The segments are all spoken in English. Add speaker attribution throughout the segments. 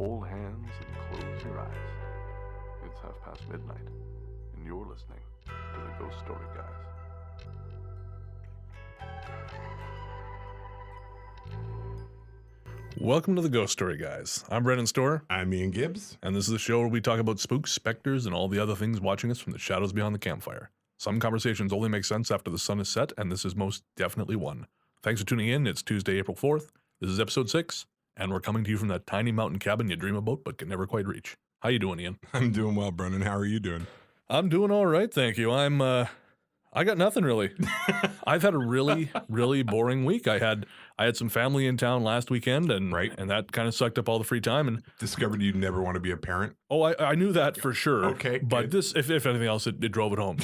Speaker 1: hold hands and close your eyes. It's midnight, and you're listening to the Ghost Story Guys.
Speaker 2: Welcome to the Ghost Story Guys. I'm Brennan Storr.
Speaker 3: I'm Ian Gibbs.
Speaker 2: And this is a show where we talk about spooks, specters, and all the other things watching us from the shadows behind the campfire. Some conversations only make sense after the sun is set, and this is most definitely one. Thanks for tuning in. It's Tuesday, April 4th. This is episode 6, and we're coming to you from that tiny mountain cabin you dream about but can never quite reach. How you doing, Ian?
Speaker 3: I'm doing well, Brennan. How are you doing?
Speaker 2: I'm doing all right, thank you. I got nothing really. I've had a really, really boring week. I had some family in town last weekend, and that kind of sucked up all the free time. And
Speaker 3: discovered you never want to be a parent.
Speaker 2: Oh, I knew that for sure.
Speaker 3: Okay,
Speaker 2: but
Speaker 3: good.
Speaker 2: This, if anything else, it drove it home.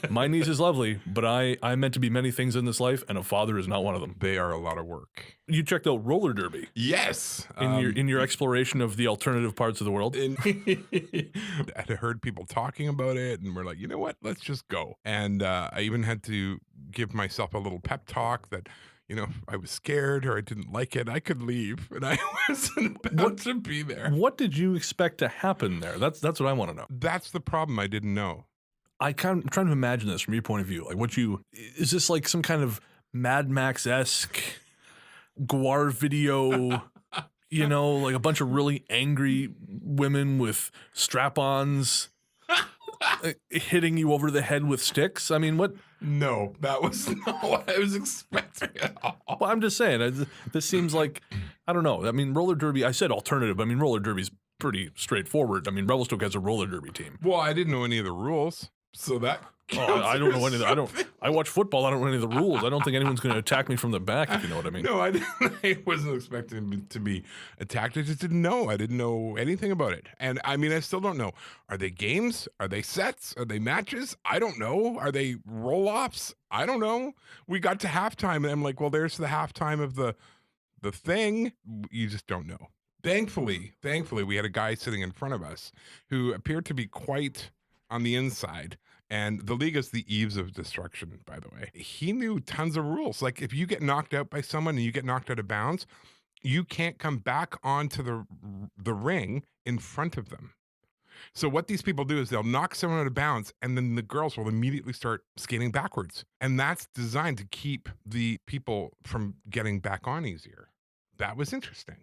Speaker 2: My niece is lovely, but I meant to be many things in this life, and a father is not one of them.
Speaker 3: They are a lot of work.
Speaker 2: You checked out roller derby.
Speaker 3: Yes,
Speaker 2: in your exploration of the alternative parts of the world.
Speaker 3: I heard people talking about it, and we're like, you know what? Let's just go. And I even had to give myself a little pep talk that, you know, if I was scared or I didn't like it, I could leave, and I wasn't about to be there.
Speaker 2: What did you expect to happen there? That's what I want to know.
Speaker 3: That's the problem. I didn't know.
Speaker 2: I'm trying to imagine this from your point of view. Like, is this like some kind of Mad Max-esque Guar video? You know, like a bunch of really angry women with strap-ons hitting you over the head with sticks? I mean, what?
Speaker 3: No, that was not what I was expecting at all.
Speaker 2: Well, I'm just saying, this seems like, I don't know. I mean, roller derby, I said alternative. I mean, roller derby's pretty straightforward. I mean, Revelstoke has a roller derby team.
Speaker 3: Well, I didn't know any of the rules, so that
Speaker 2: I don't know any of the, I watch football, I don't know any of the rules. I don't think anyone's going to attack me from the back, if you know what I mean.
Speaker 3: No, I wasn't expecting to be attacked. I just didn't know. I didn't know anything about it. And I mean, I still don't know. Are they games? Are they sets? Are they matches? I don't know. Are they roll-offs? I don't know. We got to halftime, and I'm like, well, there's the halftime of the thing. You just don't know. Thankfully, we had a guy sitting in front of us who appeared to be quite on the inside. And the league is the eaves of destruction, by the way. He knew tons of rules. Like, if you get knocked out by someone and you get knocked out of bounds, you can't come back onto the ring in front of them. So what these people do is they'll knock someone out of bounds, and then the girls will immediately start skating backwards. And that's designed to keep the people from getting back on easier. That was interesting.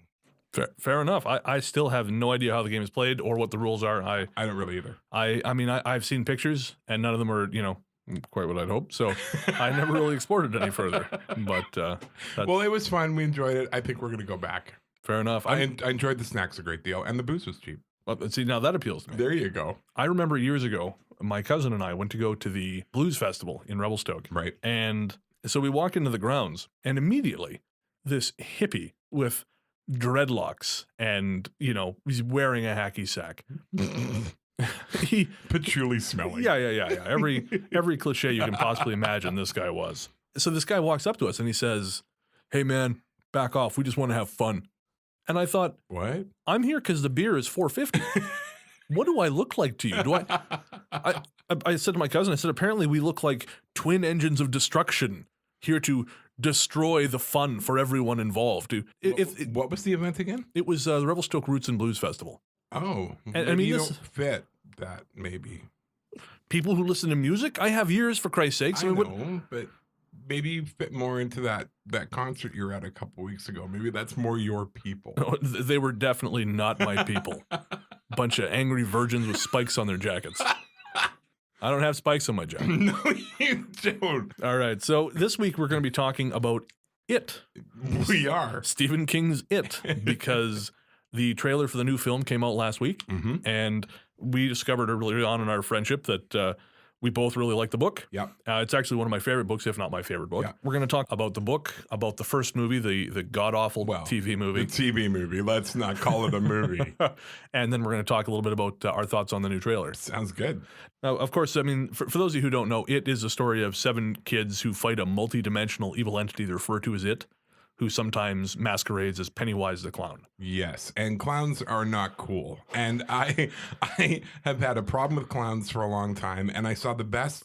Speaker 2: Fair enough. I still have no idea how the game is played or what the rules are. I
Speaker 3: don't really either.
Speaker 2: I mean, I've seen pictures, and none of them are, you know, quite what I'd hoped. So I never really explored it any further. But
Speaker 3: well, it was fun. We enjoyed it. I think we're going to go back.
Speaker 2: Fair enough.
Speaker 3: I enjoyed the snacks a great deal, and the booze was cheap.
Speaker 2: Well, see, now that appeals to me.
Speaker 3: There you go.
Speaker 2: I remember years ago, my cousin and I went to go to the Blues Festival in Revelstoke.
Speaker 3: Right.
Speaker 2: And so we walk into the grounds, and immediately this hippie with dreadlocks and, you know, he's wearing a hacky sack. He
Speaker 3: patchouli smelling.
Speaker 2: Yeah. Every cliche you can possibly imagine this guy was. So this guy walks up to us and he says, "Hey man, back off. We just want to have fun." And I thought,
Speaker 3: what?
Speaker 2: I'm here because the beer is $4.50. What do I look like to you? Do I said to my cousin, I said, apparently we look like twin engines of destruction here to destroy the fun for everyone involved.
Speaker 3: What was the event again?
Speaker 2: It was the Revelstoke Roots and Blues Festival.
Speaker 3: Oh,
Speaker 2: and I mean,
Speaker 3: you don't fit that, maybe.
Speaker 2: People who listen to music? I have ears, for Christ's sakes.
Speaker 3: I know, but maybe you fit more into that concert you were at a couple weeks ago. Maybe that's more your people.
Speaker 2: No, they were definitely not my people. Bunch of angry virgins with spikes on their jackets. I don't have spikes on my jacket.
Speaker 3: No, you don't.
Speaker 2: All right. So this week we're going to be talking about It.
Speaker 3: We are.
Speaker 2: Stephen King's It, because the trailer for the new film came out last week, and we discovered early on in our friendship that we both really like the book.
Speaker 3: Yep.
Speaker 2: It's actually one of my favorite books, if not my favorite book. Yep. We're going to talk about the book, about the first movie, the god-awful TV movie.
Speaker 3: The TV movie. Let's not call it a movie.
Speaker 2: And then we're going to talk a little bit about our thoughts on the new trailer.
Speaker 3: Sounds good.
Speaker 2: Now, of course, I mean, for those of you who don't know, It is a story of 7 kids who fight a multi-dimensional evil entity they refer to as It, who sometimes masquerades as Pennywise the Clown.
Speaker 3: Yes, and clowns are not cool. And I have had a problem with clowns for a long time, and I saw the best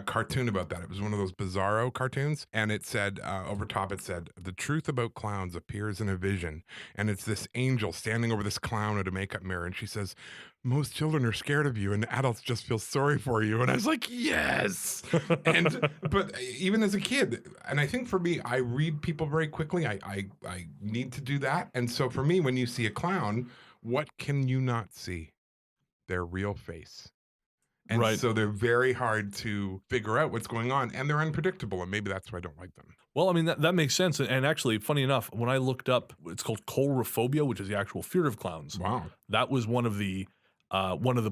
Speaker 3: cartoon about that. It was one of those Bizarro cartoons, and it said over top, it said, "The truth about clowns appears in a vision," and it's this angel standing over this clown at a makeup mirror, and she says, "Most children are scared of you, and adults just feel sorry for you." And I was like, yes. But even as a kid, and I think for me, I read people very quickly. I need to do that, and so for me, when you see a clown, what can you not see? Their real face. And
Speaker 2: Right.
Speaker 3: so they're very hard to figure out what's going on, and they're unpredictable, and maybe that's why I don't like them.
Speaker 2: Well, I mean, that makes sense. And actually, funny enough, when I looked up, it's called coulrophobia, which is the actual fear of clowns.
Speaker 3: Wow.
Speaker 2: That was one of the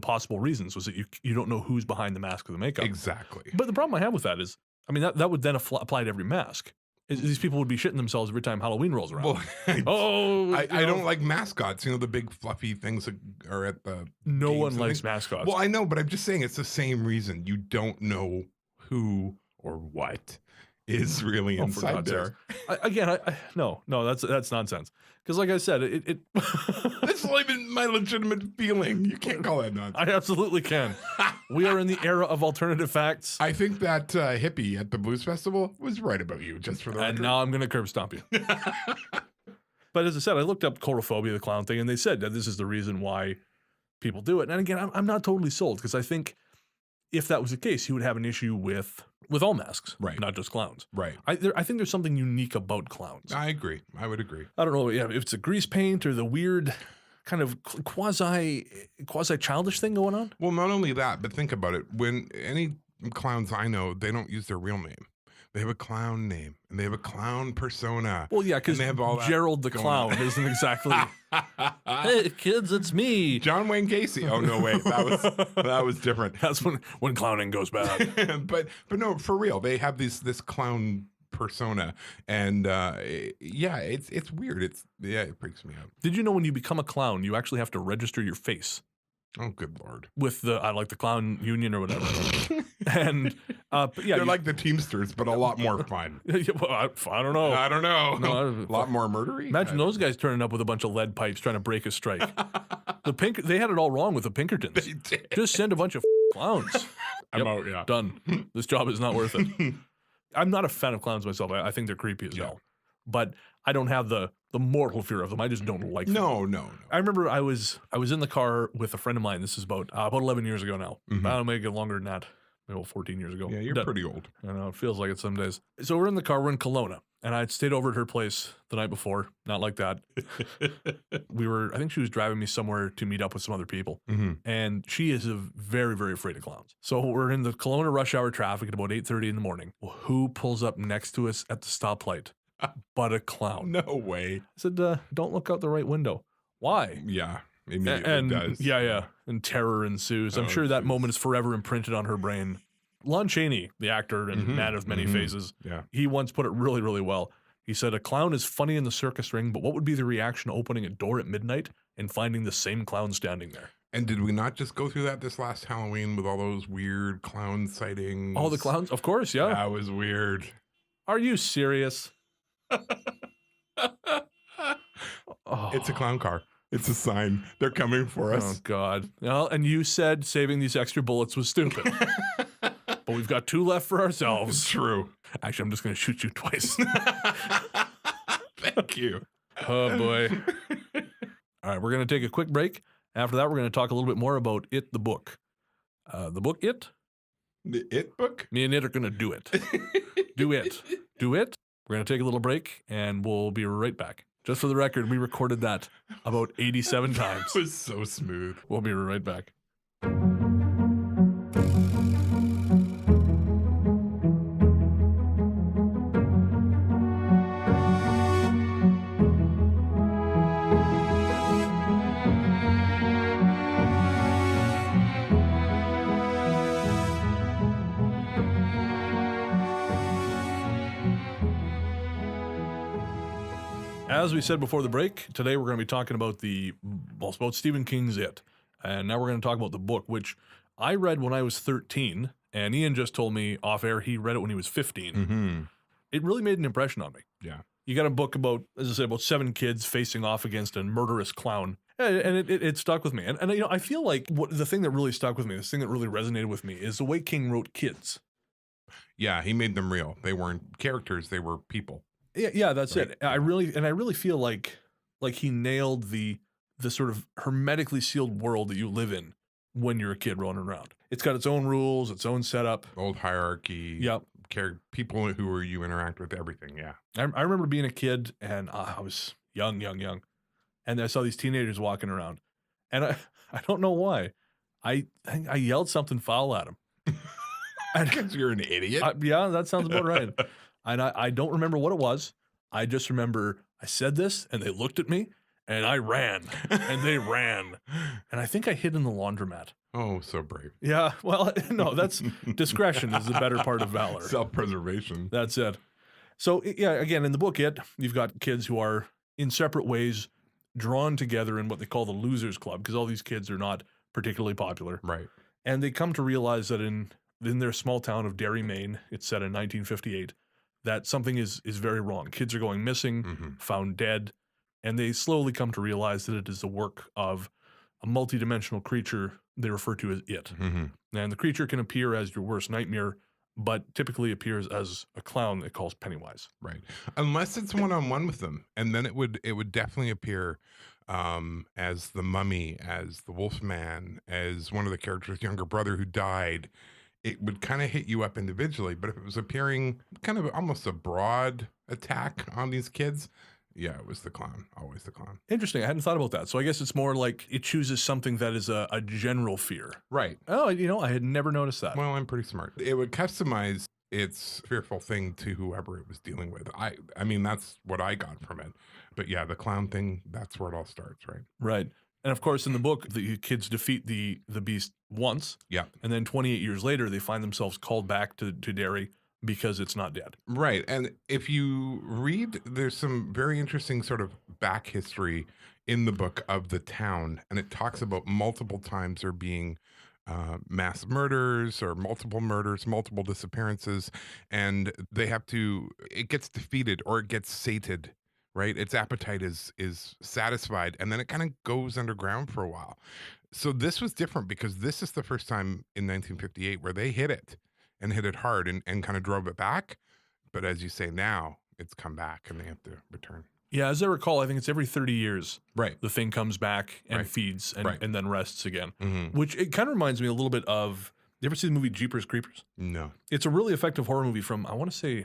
Speaker 2: possible reasons, was that you don't know who's behind the mask or the makeup.
Speaker 3: Exactly.
Speaker 2: But the problem I have with that is, I mean, that would then apply to every mask. These people would be shitting themselves every time Halloween rolls around.
Speaker 3: Well, I don't like mascots. The big fluffy things that are at the
Speaker 2: No
Speaker 3: games
Speaker 2: one
Speaker 3: and
Speaker 2: likes
Speaker 3: things.
Speaker 2: mascots.
Speaker 3: Well, I know, but I'm just saying it's the same reason. You don't know who or what is really
Speaker 2: Oh, for
Speaker 3: inside
Speaker 2: God's
Speaker 3: there.
Speaker 2: sakes. No, that's nonsense. Because like I said, it
Speaker 3: That's not even my legitimate feeling. You can't call that nonsense.
Speaker 2: I absolutely can. We are in the era of alternative facts.
Speaker 3: I think that hippie at the Blues Festival was right about you, just for the
Speaker 2: And
Speaker 3: record.
Speaker 2: now I'm going to curb stomp you. But as I said, I looked up coulrophobia, the clown thing, and they said that this is the reason why people do it. And again, I'm not totally sold, because I think if that was the case, you would have an issue with all masks,
Speaker 3: Right.
Speaker 2: not just clowns.
Speaker 3: Right.
Speaker 2: I think there's something unique about clowns.
Speaker 3: I agree. I would agree.
Speaker 2: I don't know if it's a grease paint or the weird kind of quasi childish thing going on.
Speaker 3: Well, not only that, but think about it. When any clowns I know, they don't use their real name. They have a clown name, and they have a clown persona.
Speaker 2: Well, yeah, because
Speaker 3: they have all that
Speaker 2: Gerald the
Speaker 3: going
Speaker 2: clown
Speaker 3: on.
Speaker 2: isn't exactly. Hey kids, it's me.
Speaker 3: John Wayne Casey. Oh no, wait, that was different.
Speaker 2: That's when clowning goes bad.
Speaker 3: but no, for real, they have this clown persona, and yeah, it's weird. It freaks me out.
Speaker 2: Did you know when you become a clown, you actually have to register your face
Speaker 3: Oh, good Lord.
Speaker 2: with the clown union or whatever? And but yeah,
Speaker 3: They're like the Teamsters, but a lot more fun.
Speaker 2: well, I don't know.
Speaker 3: I don't know.
Speaker 2: No,
Speaker 3: A lot more murdery.
Speaker 2: Imagine those guys turning up with a bunch of lead pipes trying to break a strike. They had it all wrong with the Pinkertons.
Speaker 3: They did.
Speaker 2: Just send a bunch of clowns.
Speaker 3: I'm
Speaker 2: Yep,
Speaker 3: out, yeah.
Speaker 2: Done. This job is not worth it. I'm not a fan of clowns myself. I think they're creepy as
Speaker 3: Yeah.
Speaker 2: hell. But I don't have the mortal fear of them. I just don't like them.
Speaker 3: No.
Speaker 2: I remember I was in the car with a friend of mine. This is about 11 years ago now.
Speaker 3: Mhm.
Speaker 2: I'll make it longer than that. Maybe 14 years ago.
Speaker 3: Yeah, you're
Speaker 2: Done.
Speaker 3: pretty old.
Speaker 2: I know, it feels like it some days. So we're in the car, we're in Kelowna, and I'd stayed over at her place the night before. Not like that. I think she was driving me somewhere to meet up with some other people.
Speaker 3: Mhm.
Speaker 2: And she is very, very afraid of clowns. So we're in the Kelowna rush hour traffic at about 8:30 in the morning. Well, who pulls up next to us at the stoplight but a clown?
Speaker 3: No way.
Speaker 2: I said, don't look out the right window. Why?
Speaker 3: Yeah, immediately
Speaker 2: And
Speaker 3: does.
Speaker 2: yeah. And terror ensues. I'm
Speaker 3: Oh,
Speaker 2: sure that
Speaker 3: jeez.
Speaker 2: moment is forever imprinted on her brain. Lon Chaney, the actor and
Speaker 3: Mhm,
Speaker 2: man of many
Speaker 3: mhm.
Speaker 2: faces,
Speaker 3: Yeah.
Speaker 2: he once put it really, really well. He said, a clown is funny in the circus ring, but what would be the reaction opening a door at midnight and finding the same clown standing there?
Speaker 3: And did we not just go through that this last Halloween with all those weird clown sightings?
Speaker 2: Oh, the clowns? Of course, yeah.
Speaker 3: That was weird.
Speaker 2: Are you serious? Oh.
Speaker 3: It's a clown car. It's a sign. They're coming for
Speaker 2: Oh,
Speaker 3: us.
Speaker 2: God. Well, and you said saving these extra bullets was stupid. But we've got 2 left for
Speaker 3: It's
Speaker 2: ourselves.
Speaker 3: true.
Speaker 2: Actually, I'm just going to shoot you twice.
Speaker 3: Thank you.
Speaker 2: Oh, boy. All right, we're going to take a quick break. After that, we're going to talk a little bit more about It, the book. The book, It?
Speaker 3: The It book?
Speaker 2: Me and It are going to do it. Do it. Do it. We're going to take a little break, and we'll be right back. Just for the record, we recorded that about 87 times.
Speaker 3: It was so smooth.
Speaker 2: We'll be right back. As we said before the break, today we're going to be talking about about Stephen King's It. And now we're going to talk about the book, which I read when I was 13, and Ian just told me off air he read it when he was 15.
Speaker 3: Mm-hmm.
Speaker 2: It really made an impression on me.
Speaker 3: Yeah.
Speaker 2: You got a book about, as I said, about 7 kids facing off against a murderous clown. And it stuck with me. And I feel like the thing that really stuck with me, this thing that really resonated with me, is the way King wrote kids.
Speaker 3: Yeah, he made them real. They weren't characters, they were people.
Speaker 2: Yeah, that's
Speaker 3: Right.
Speaker 2: it. I really feel like he nailed the sort of hermetically sealed world that you live in when you're a kid running around. It's got its own rules, its own setup.
Speaker 3: Old hierarchy.
Speaker 2: Yep.
Speaker 3: People who you interact with, everything. Yeah.
Speaker 2: I remember being a kid and I was young, and I saw these teenagers walking around, and I don't know why, I think I yelled something foul at them.
Speaker 3: Because you're an idiot.
Speaker 2: Yeah, that sounds about right. And I don't remember what it was. I just remember I said this, and they looked at me, and I ran, and they ran, and I think I hid in the laundromat.
Speaker 3: Oh, so brave.
Speaker 2: Yeah, well, no, that's discretion is the better part of valor.
Speaker 3: Self-preservation.
Speaker 2: That's it. So, yeah, again, in the book, you've got kids who are in separate ways drawn together in what they call the Losers Club, because all these kids are not particularly popular.
Speaker 3: Right.
Speaker 2: And they come to realize that in their small town of Derry, Maine, it's set in 1958, that something is very wrong. Kids are going missing, found dead, and they slowly come to realize that it is the work of a multidimensional creature they refer to as it. And the creature can appear as your worst nightmare, but typically appears as a clown that calls Pennywise.
Speaker 3: Right. Unless it's one-on-one with them, and then it would definitely appear as the mummy, as the Wolfman, as one of the characters' younger brother who died. It would kind of hit you up individually, but if it was appearing kind of almost a broad attack on these kids, yeah, it was the clown, always the clown.
Speaker 2: Interesting. I hadn't thought about that. So I guess it's more like it chooses something that is a general fear.
Speaker 3: Right.
Speaker 2: Oh, I had never noticed that.
Speaker 3: Well, I'm pretty smart. It would customize its fearful thing to whoever it was dealing with. I mean, that's what I got from it. But yeah, the clown thing, that's where it all starts, right?
Speaker 2: Right. And of course, in the book, the kids defeat the beast once.
Speaker 3: Yeah.
Speaker 2: And then 28 years later, they find themselves called back to Derry because it's not dead.
Speaker 3: Right. And if you read, there's some very interesting sort of back history in the book of the town. And it talks about multiple times there being mass murders or multiple disappearances. And it gets defeated or it gets sated. Right, its appetite is satisfied, and then it kind of goes underground for a while. So this was different because this is the first time in 1958 where they hit it hard and kind of drove it back. But as you say, now it's come back and they have to return.
Speaker 2: Yeah, as I recall, I think it's every 30 years.
Speaker 3: Right,
Speaker 2: the thing comes back and
Speaker 3: Right.
Speaker 2: feeds and,
Speaker 3: Right.
Speaker 2: and then rests again. Which it kind of reminds me a little bit of. You ever see the movie Jeepers Creepers?
Speaker 3: No.
Speaker 2: It's a really effective horror movie from I want to say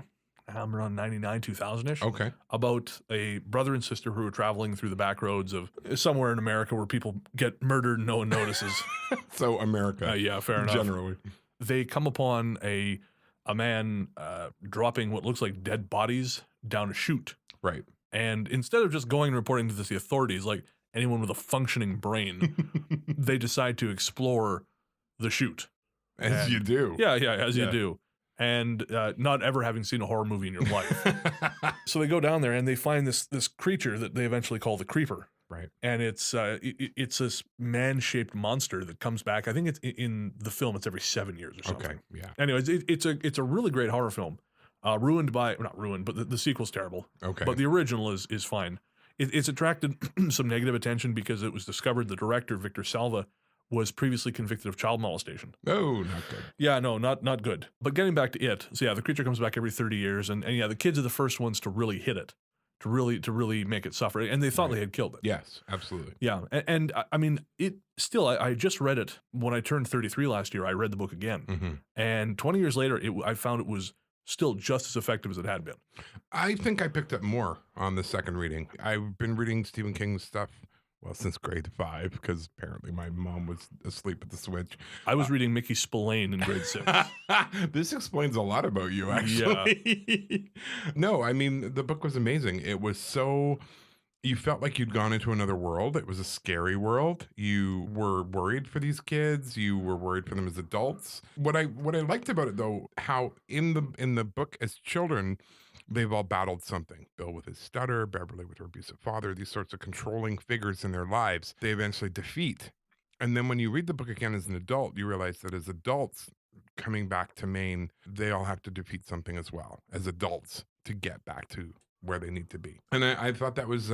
Speaker 2: around 99, 2000-ish.
Speaker 3: Okay.
Speaker 2: About a brother and sister who are traveling through the back roads of somewhere in America where people get murdered and no one notices.
Speaker 3: So America.
Speaker 2: Yeah, fair enough.
Speaker 3: Generally.
Speaker 2: They come upon a man dropping what looks like dead bodies down a chute.
Speaker 3: Right.
Speaker 2: And instead of just going and reporting to the authorities, like anyone with a functioning brain, they decide to explore the chute.
Speaker 3: As you do.
Speaker 2: Yeah, as you do. And not ever having seen a horror movie in your life. So they go down there and they find this creature that they eventually call the Creeper.
Speaker 3: Right.
Speaker 2: And it's this man-shaped monster that comes back. I think it's in the film. It's every 7 years or something.
Speaker 3: Okay. Yeah.
Speaker 2: Anyways, it's a really great horror film. Not ruined, but the sequel's terrible.
Speaker 3: Okay.
Speaker 2: But the original is fine. It's attracted some negative attention because it was discovered the director, Victor Salva, was previously convicted of child molestation.
Speaker 3: Oh, not good.
Speaker 2: Yeah, no, not good. But getting back to it, so yeah, the creature comes back every 30 years, and yeah, the kids are the first ones to really hit it, to really make it suffer, and they thought they had killed it.
Speaker 3: Yes, absolutely.
Speaker 2: Yeah, and I mean, it still, I just read it when I turned 33 last year. I read the book again, and 20 years later, I found it was still just as effective as it had been.
Speaker 3: I think I picked up more on the second reading. I've been reading Stephen King's stuff, well, since grade 5, because apparently my mom was asleep at the switch.
Speaker 2: I was reading Mickey Spillane in grade 6.
Speaker 3: This explains a lot about you, actually. Yeah. No, I mean, the book was amazing. It was so... You felt like you'd gone into another world. It was a scary world. You were worried for these kids. You were worried for them as adults. What I liked about it, though, how in the book as children, they've all battled something. Bill with his stutter, Beverly with her abusive father, these sorts of controlling figures in their lives, they eventually defeat. And then when you read the book again as an adult, you realize that as adults coming back to Maine, they all have to defeat something as well, as adults, to get back to where they need to be. And I thought that was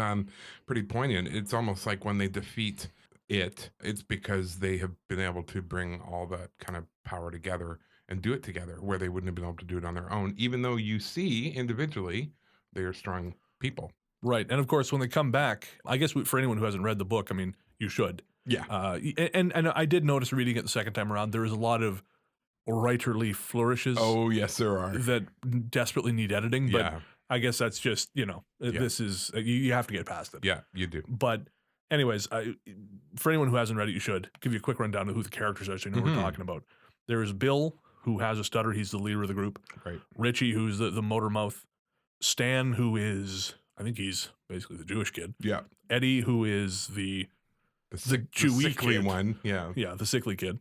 Speaker 3: pretty poignant. It's almost like when they defeat it's because they have been able to bring all that kind of power together and do it together where they wouldn't have been able to do it on their own, even though you see individually they are strong people.
Speaker 2: Right. And of course, when they come back, I guess for anyone who hasn't read the book, I mean, you should.
Speaker 3: Yeah.
Speaker 2: And I did notice reading it the second time around, there is a lot of writerly flourishes
Speaker 3: Oh, yes, there are.
Speaker 2: that desperately need editing. But
Speaker 3: Yeah.
Speaker 2: I guess that's just, this is, you have to get past it.
Speaker 3: Yeah, you do.
Speaker 2: But anyways, for anyone who hasn't read it, you should. Give you a quick rundown of who the characters are so you know what we're talking about. There is Bill, who has a stutter. He's the leader of the group.
Speaker 3: Right.
Speaker 2: Richie, who's the motor mouth. Stan, who is, I think he's basically the Jewish kid.
Speaker 3: Yeah.
Speaker 2: Eddie, who is the Jewy
Speaker 3: sickly
Speaker 2: kid.
Speaker 3: one. Yeah.
Speaker 2: Yeah, the sickly kid.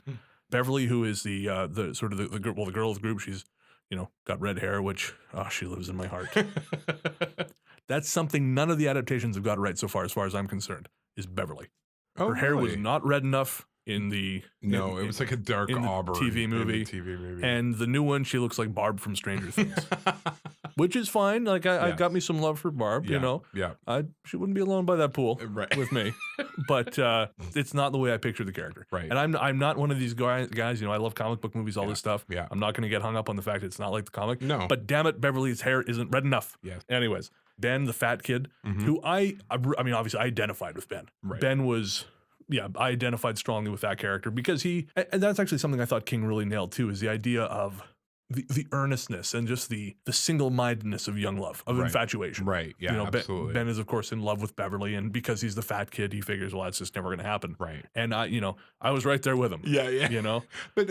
Speaker 2: Beverly, who is the sort of the girl of the group. She's, got red hair, which, she lives in my heart. That's something none of the adaptations have got right so far as I'm concerned, is Beverly. Her hair was not red enough in the
Speaker 3: No, it was like a dark
Speaker 2: in the
Speaker 3: auburn
Speaker 2: TV movie.
Speaker 3: in the TV movie.
Speaker 2: And the new one, she looks like Barb from Stranger Things, which is fine. Like I've got me some love for Barb.
Speaker 3: Yeah.
Speaker 2: She wouldn't be alone by that pool
Speaker 3: Right.
Speaker 2: with me. But it's not the way I pictured the character.
Speaker 3: Right.
Speaker 2: And I'm not one of these guys. I love comic book movies, all this stuff.
Speaker 3: Yeah.
Speaker 2: I'm not going to get hung up on the fact that it's not like the comic.
Speaker 3: No.
Speaker 2: But damn it, Beverly's hair isn't red enough.
Speaker 3: Yes.
Speaker 2: Anyways, Ben, the fat kid, who I mean, obviously I identified with Ben.
Speaker 3: Right.
Speaker 2: Ben was. Yeah, I identified strongly with that character because and that's actually something I thought King really nailed too, is the idea of the earnestness and just the single-mindedness of young love, of infatuation.
Speaker 3: Right. Yeah, absolutely.
Speaker 2: Ben is, of course, in love with Beverly, and because he's the fat kid, he figures, well, that's just never going to happen.
Speaker 3: Right.
Speaker 2: And I was right there with him.
Speaker 3: Yeah. But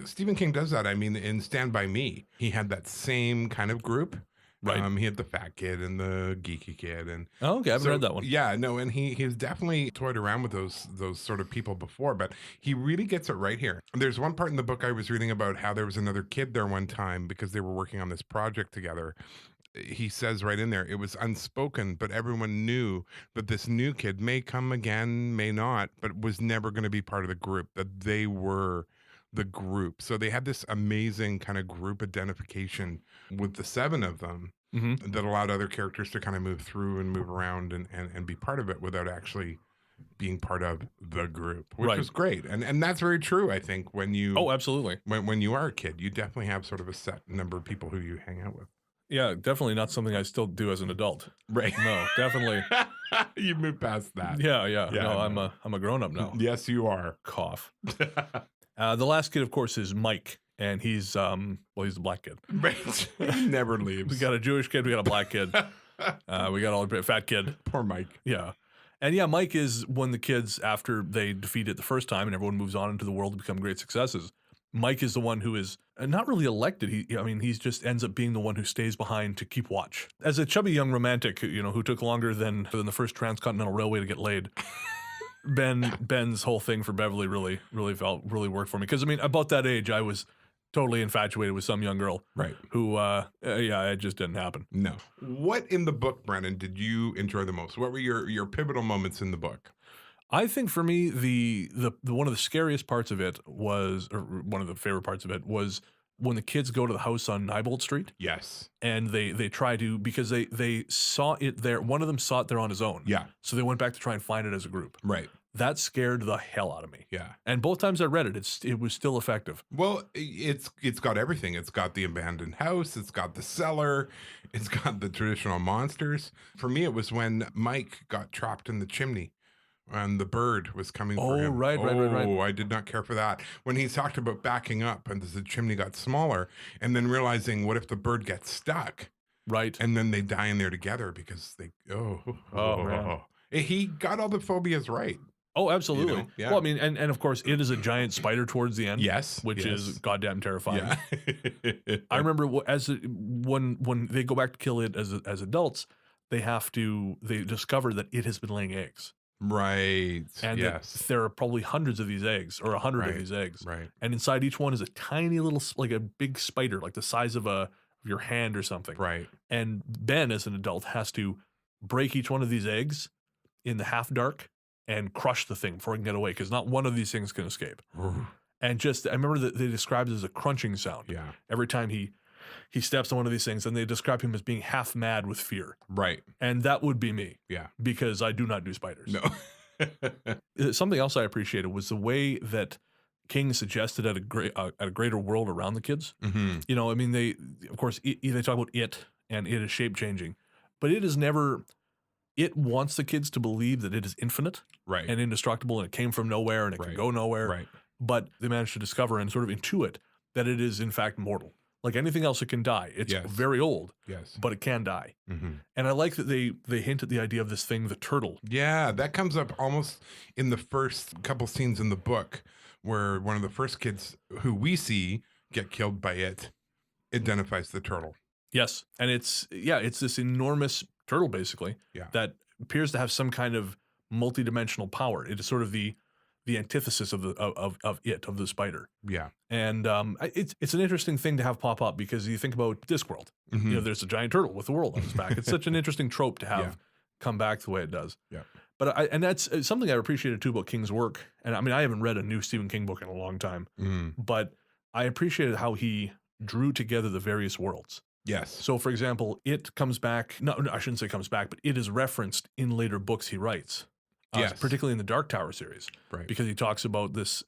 Speaker 3: Stephen King does that. I mean, in Stand By Me, he had that same kind of group.
Speaker 2: Right.
Speaker 3: He had the fat kid and the geeky kid, and
Speaker 2: okay, I haven't read that one.
Speaker 3: Yeah, no, and he's definitely toyed around with those sort of people before, but he really gets it right here. There's one part in the book I was reading about how there was another kid there one time because they were working on this project together. He says right in there, it was unspoken, but everyone knew that this new kid may come again, may not, but was never going to be part of the group, that they were the group. So they had this amazing kind of group identification with the 7 of them that allowed other characters to kind of move through and move around and be part of it without actually being part of the group, which was great. And that's very true, I think, when you...
Speaker 2: Oh, absolutely.
Speaker 3: When you are a kid, you definitely have sort of a set number of people who you hang out with.
Speaker 2: Yeah, definitely not something I still do as an adult.
Speaker 3: Right.
Speaker 2: No, definitely.
Speaker 3: You move past that.
Speaker 2: Yeah. No, I'm a grown-up now.
Speaker 3: Yes, you are.
Speaker 2: Cough. The last kid, of course, is Mike, and he's he's the black kid.
Speaker 3: Right. He never leaves.
Speaker 2: We got a Jewish kid, we got a black kid, we got a fat kid.
Speaker 3: Poor Mike.
Speaker 2: Yeah. And yeah, Mike is one of the kids after they defeat it the first time and everyone moves on into the world to become great successes. Mike is the one who is not really elected. He's just ends up being the one who stays behind to keep watch. As a chubby young romantic, who took longer than the first transcontinental railway to get laid. Ben's whole thing for Beverly really worked for me because about that age I was totally infatuated with some young girl,
Speaker 3: right? Who,
Speaker 2: it just didn't happen.
Speaker 3: No. What in the book, Brennan, did you enjoy the most? What were your pivotal moments in the book?
Speaker 2: I think for me the one of the scariest parts of it was, or one of the favorite parts of it was when the kids go to the house on Neibolt Street.
Speaker 3: Yes.
Speaker 2: And they try to, because they saw it there. One of them saw it there on his own.
Speaker 3: Yeah.
Speaker 2: So they went back to try and find it as a group.
Speaker 3: Right.
Speaker 2: That scared the hell out of me.
Speaker 3: Yeah.
Speaker 2: And both times I read it, it was still effective.
Speaker 3: Well, it's got everything. It's got the abandoned house. It's got the cellar. It's got the traditional monsters. For me, it was when Mike got trapped in the chimney. And the bird was coming for him.
Speaker 2: Right.
Speaker 3: Oh, I did not care for that. When he talked about backing up and the chimney got smaller and then realizing what if the bird gets stuck?
Speaker 2: Right.
Speaker 3: And then they die in there together because
Speaker 2: man.
Speaker 3: He got all the phobias right.
Speaker 2: Oh, absolutely.
Speaker 3: Yeah.
Speaker 2: Well, and of course, it is a giant spider towards the end.
Speaker 3: Yes.
Speaker 2: Which is goddamn terrifying.
Speaker 3: Yeah.
Speaker 2: I remember when they go back to kill it as adults, they discover that it has been laying eggs.
Speaker 3: Right.
Speaker 2: And that there are probably hundreds of these eggs, or 100 of these eggs.
Speaker 3: Right.
Speaker 2: And inside each one is a tiny little, like a big spider, like the size of your hand or something.
Speaker 3: Right.
Speaker 2: And Ben, as an adult, has to break each one of these eggs in the half dark and crush the thing before it can get away, because not one of these things can escape. And I remember that they described it as a crunching sound.
Speaker 3: Yeah. Every
Speaker 2: Every time he steps on one of these things, and they describe him as being half mad with fear.
Speaker 3: Right.
Speaker 2: And that would be me.
Speaker 3: Yeah.
Speaker 2: Because I do not do spiders.
Speaker 3: No.
Speaker 2: Something else I appreciated was the way that King suggested at a greater world around the kids.
Speaker 3: Mm-hmm.
Speaker 2: You know, I mean, they of course they talk about it, and it is shape changing, but it is never. It wants the kids to believe that it is infinite
Speaker 3: Right.
Speaker 2: and indestructible, and it came from nowhere, and it can go nowhere.
Speaker 3: Right.
Speaker 2: But they managed to discover and sort of intuit that it is in fact mortal. Like anything else, it can die. It's
Speaker 3: Yes.
Speaker 2: very old,
Speaker 3: Yes.
Speaker 2: but it can die.
Speaker 3: Mm-hmm.
Speaker 2: And I like that they hint at the idea of this thing, the turtle.
Speaker 3: Yeah, that comes up almost in the first couple scenes in the book, where one of the first kids who we see get killed by it identifies the turtle.
Speaker 2: Yes, and it's this enormous turtle basically
Speaker 3: Yeah.
Speaker 2: that appears to have some kind of multidimensional power. It is sort of the antithesis of the spider.
Speaker 3: Yeah.
Speaker 2: And it's an interesting thing to have pop up, because you think about Discworld.
Speaker 3: Mm-hmm.
Speaker 2: You know, there's a giant turtle with the world on its back. It's such an interesting trope to have come back the way it does.
Speaker 3: Yeah.
Speaker 2: But and that's something I appreciated too about King's work. And I mean, I haven't read a new Stephen King book in a long time, but I appreciated how he drew together the various worlds.
Speaker 3: Yes.
Speaker 2: So, for example, it comes back. No, I shouldn't say comes back, but it is referenced in later books he writes.
Speaker 3: Yes.
Speaker 2: Particularly in the Dark Tower series,
Speaker 3: Right.
Speaker 2: because he talks about this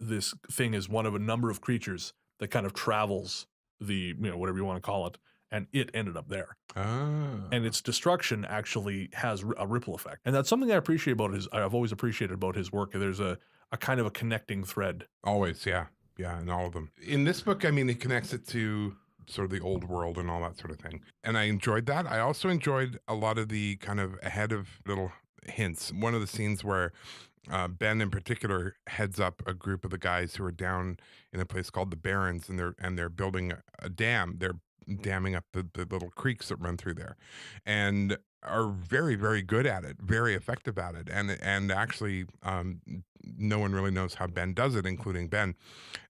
Speaker 2: thing as one of a number of creatures that kind of travels whatever you want to call it, and it ended up there.
Speaker 3: Ah.
Speaker 2: And its destruction actually has a ripple effect, and that's something I appreciate about I've always appreciated about his work. There's a kind of a connecting thread.
Speaker 3: Always, yeah, in all of them. In this book, I mean, he connects it to sort of the old world and all that sort of thing, and I enjoyed that. I also enjoyed a lot of the kind of ahead of little hints. One of the scenes where Ben in particular heads up a group of the guys who are down in a place called the Barrens, and they're building a dam. They're damming up the little creeks that run through there, and are very, very good at it, very effective at it, and actually no one really knows how Ben does it, including Ben.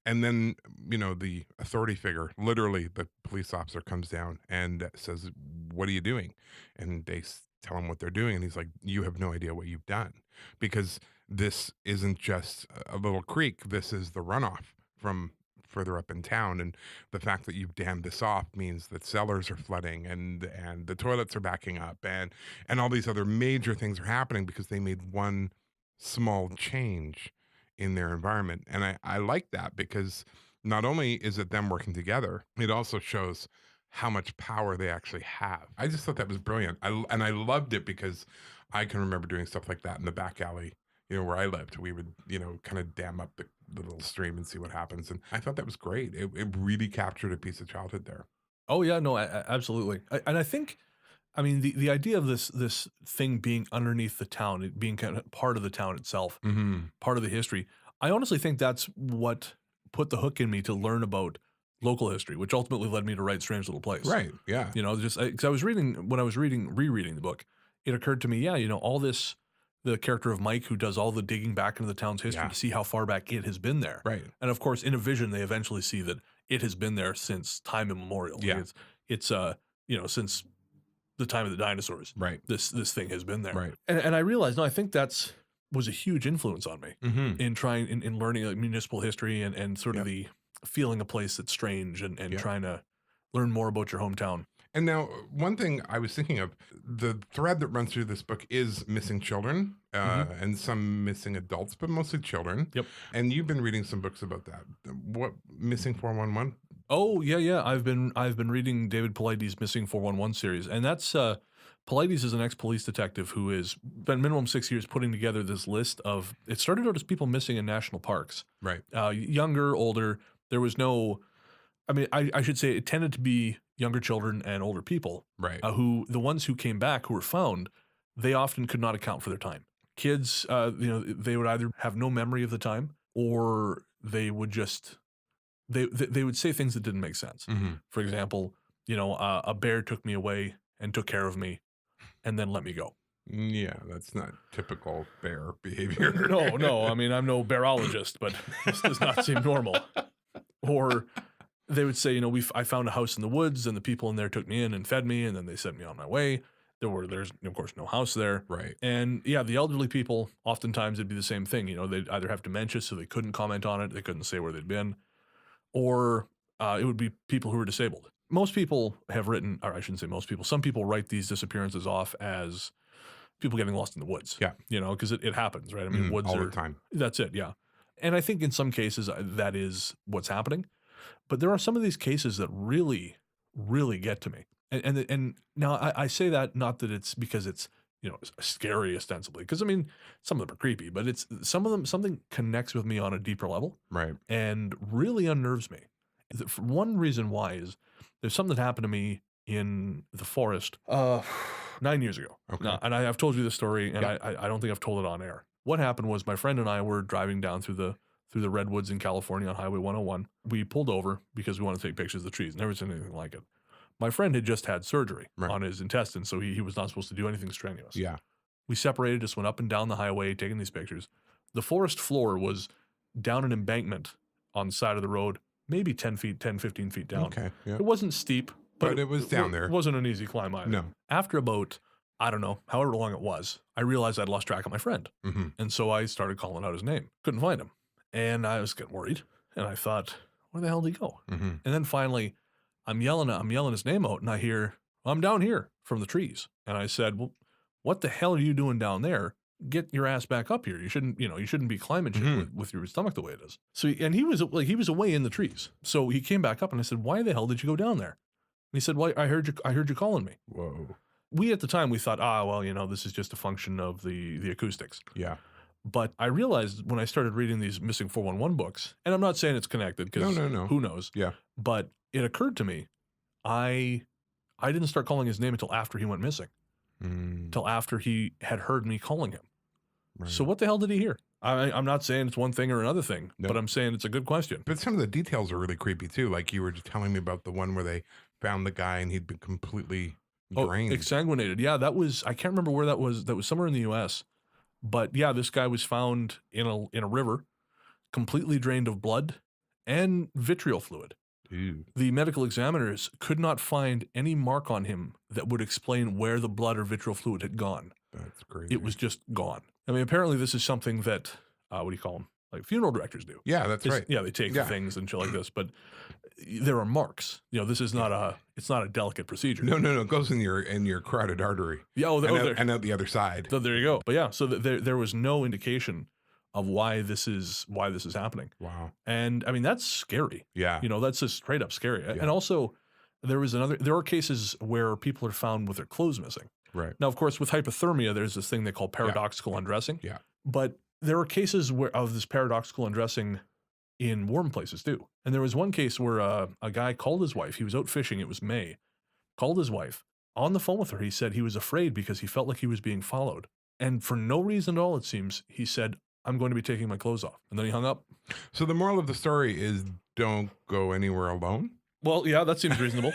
Speaker 3: And then, the authority figure, literally the police officer, comes down and says, "What are you doing?" And they tell him what they're doing, and he's like, "You have no idea what you've done, because this isn't just a little creek. This is the runoff from further up in town, and the fact that you've dammed this off means that cellars are flooding, and the toilets are backing up, and all these other major things are happening because they made one small change in their environment." And I like that, because not only is it them working together, it also shows how much power they actually have. I just thought that was brilliant. And I loved it, because I can remember doing stuff like that in the back alley, where I lived. We would, kind of dam up the little stream and see what happens. And I thought that was great. It really captured a piece of childhood there.
Speaker 2: Oh yeah, no, absolutely. And I think, I mean, the idea of this thing being underneath the town, it being kind of part of the town itself, part of the history. I honestly think that's what put the hook in me to learn about local history, which ultimately led me to write Strange Little Place.
Speaker 3: Right. Yeah.
Speaker 2: Just because I was reading, when I was rereading the book, it occurred to me, all this, the character of Mike, who does all the digging back into the town's history to see how far back it has been there.
Speaker 3: Right.
Speaker 2: And of course, in a vision, they eventually see that it has been there since time immemorial.
Speaker 3: Yeah.
Speaker 2: Like it's since the time of the dinosaurs.
Speaker 3: Right.
Speaker 2: This thing has been there.
Speaker 3: Right.
Speaker 2: And I realized, no, I think was a huge influence on me in trying, in learning like municipal history and sort of the feeling a place that's strange and trying to learn more about your hometown.
Speaker 3: And now, one thing I was thinking of, the thread that runs through this book is missing children and some missing adults, but mostly children.
Speaker 2: Yep. And
Speaker 3: you've been reading some books about that. What, Missing 411?
Speaker 2: Oh, yeah. I've been reading David Paulides' Missing 411 series, and that's Paulides is an ex-police detective who has spent minimum 6 years putting together this list of, it started out as people missing in national parks.
Speaker 3: Right.
Speaker 2: Younger, older. There was no, I mean, I should say it tended to be younger children and older people.
Speaker 3: Right.
Speaker 2: Who, the ones who came back, who were found, they often could not account for their time. Kids, they would either have no memory of the time, or they would just, they would say things that didn't make sense. For example, a bear took me away and took care of me and then let me go.
Speaker 3: Yeah, that's not typical bear behavior.
Speaker 2: No. I mean, I'm no bearologist, but this does not seem normal. Or they would say, I found a house in the woods and the people in there took me in and fed me, and then they sent me on my way. There's of course no house there.
Speaker 3: Right.
Speaker 2: And yeah, the elderly people, oftentimes it'd be the same thing. They'd either have dementia, so they couldn't comment on it. They couldn't say where they'd been, or it would be people who were disabled. Most people have written, or I shouldn't say most people, some people write these disappearances off as people getting lost in the woods.
Speaker 3: Yeah.
Speaker 2: Because it happens, right? I mean, woods
Speaker 3: all
Speaker 2: are,
Speaker 3: the time.
Speaker 2: That's it. Yeah. And I think in some cases that is what's happening. But there are some of these cases that really, really get to me. And now I say that not that it's because it's, scary ostensibly, because I mean, some of them are creepy, but it's some of them, something connects with me on a deeper level
Speaker 3: Right.
Speaker 2: and really unnerves me. One reason why is there's something that happened to me in the forest 9 years ago.
Speaker 3: Okay.
Speaker 2: Now, and I've told you this story, and
Speaker 3: Yeah.
Speaker 2: I don't think I've told it on air. What happened was my friend and I were driving down through the redwoods in California on Highway 101. We pulled over because we wanted to take pictures of the trees. Never seen anything like it. My friend had just had surgery
Speaker 3: Right.
Speaker 2: on his intestines, so he was not supposed to do anything strenuous.
Speaker 3: Yeah.
Speaker 2: We separated, just went up and down the highway, taking these pictures. The forest floor was down an embankment on the side of the road, maybe 10 feet, 10, 15 feet down.
Speaker 3: Okay. Yeah.
Speaker 2: It wasn't steep,
Speaker 3: But it was down there.
Speaker 2: It wasn't an easy climb either.
Speaker 3: No.
Speaker 2: After about, I don't know, however long it was, I realized I'd lost track of my friend.
Speaker 3: Mm-hmm.
Speaker 2: And so I started calling out his name. Couldn't find him. And I was getting worried. And I thought, where the hell did he go?
Speaker 3: Mm-hmm.
Speaker 2: And then finally, I'm yelling his name out, and I hear, I'm down here from the trees. And I said, well, what the hell are you doing down there? Get your ass back up here. You shouldn't be climbing shit with your stomach the way it is. So, he was away in the trees. So he came back up, and I said, why the hell did you go down there? And he said, well, I heard you calling me.
Speaker 3: Whoa.
Speaker 2: At the time we thought, this is just a function of the acoustics.
Speaker 3: Yeah.
Speaker 2: But I realized when I started reading these missing 411 books, and I'm not saying it's connected because
Speaker 3: No.
Speaker 2: who knows?
Speaker 3: Yeah.
Speaker 2: But it occurred to me, I didn't start calling his name until after he went missing, until after he had heard me calling him.
Speaker 3: Right.
Speaker 2: So what the hell did he hear? I'm not saying it's one thing or another thing,
Speaker 3: No.
Speaker 2: but I'm saying it's a good question.
Speaker 3: But some of the details are really creepy too. Like you were just telling me about the one where they found the guy and he'd been completely drained.
Speaker 2: Exsanguinated. Yeah, I can't remember where that was. That was somewhere in the U.S. But yeah, this guy was found in a river, completely drained of blood and vitriol fluid.
Speaker 3: Dude.
Speaker 2: The medical examiners could not find any mark on him that would explain where the blood or vitriol fluid had gone.
Speaker 3: That's crazy.
Speaker 2: It was just gone. I mean, apparently this is something that, what do you call them? Like funeral directors do.
Speaker 3: Yeah, that's right.
Speaker 2: Yeah, they take the things and shit like this, but there are marks. This is not it's not a delicate procedure.
Speaker 3: No. It goes in your carotid artery.
Speaker 2: Yeah,
Speaker 3: and out the other side.
Speaker 2: So there you go. But yeah, so there was no indication of why this is happening.
Speaker 3: Wow.
Speaker 2: And I mean, that's scary.
Speaker 3: Yeah.
Speaker 2: That's just straight up scary.
Speaker 3: Yeah.
Speaker 2: And also there are cases where people are found with their clothes missing.
Speaker 3: Right.
Speaker 2: Now, of course, with hypothermia, there's this thing they call paradoxical undressing.
Speaker 3: Yeah.
Speaker 2: But there are cases of this paradoxical undressing in warm places too. And there was one case where a guy called his wife. He was out fishing. It was May. Called his wife. On the phone with her, he said he was afraid because he felt like he was being followed. And for no reason at all, it seems, he said, I'm going to be taking my clothes off. And then he hung up.
Speaker 3: So the moral of the story is don't go anywhere alone?
Speaker 2: Well, yeah, that seems reasonable.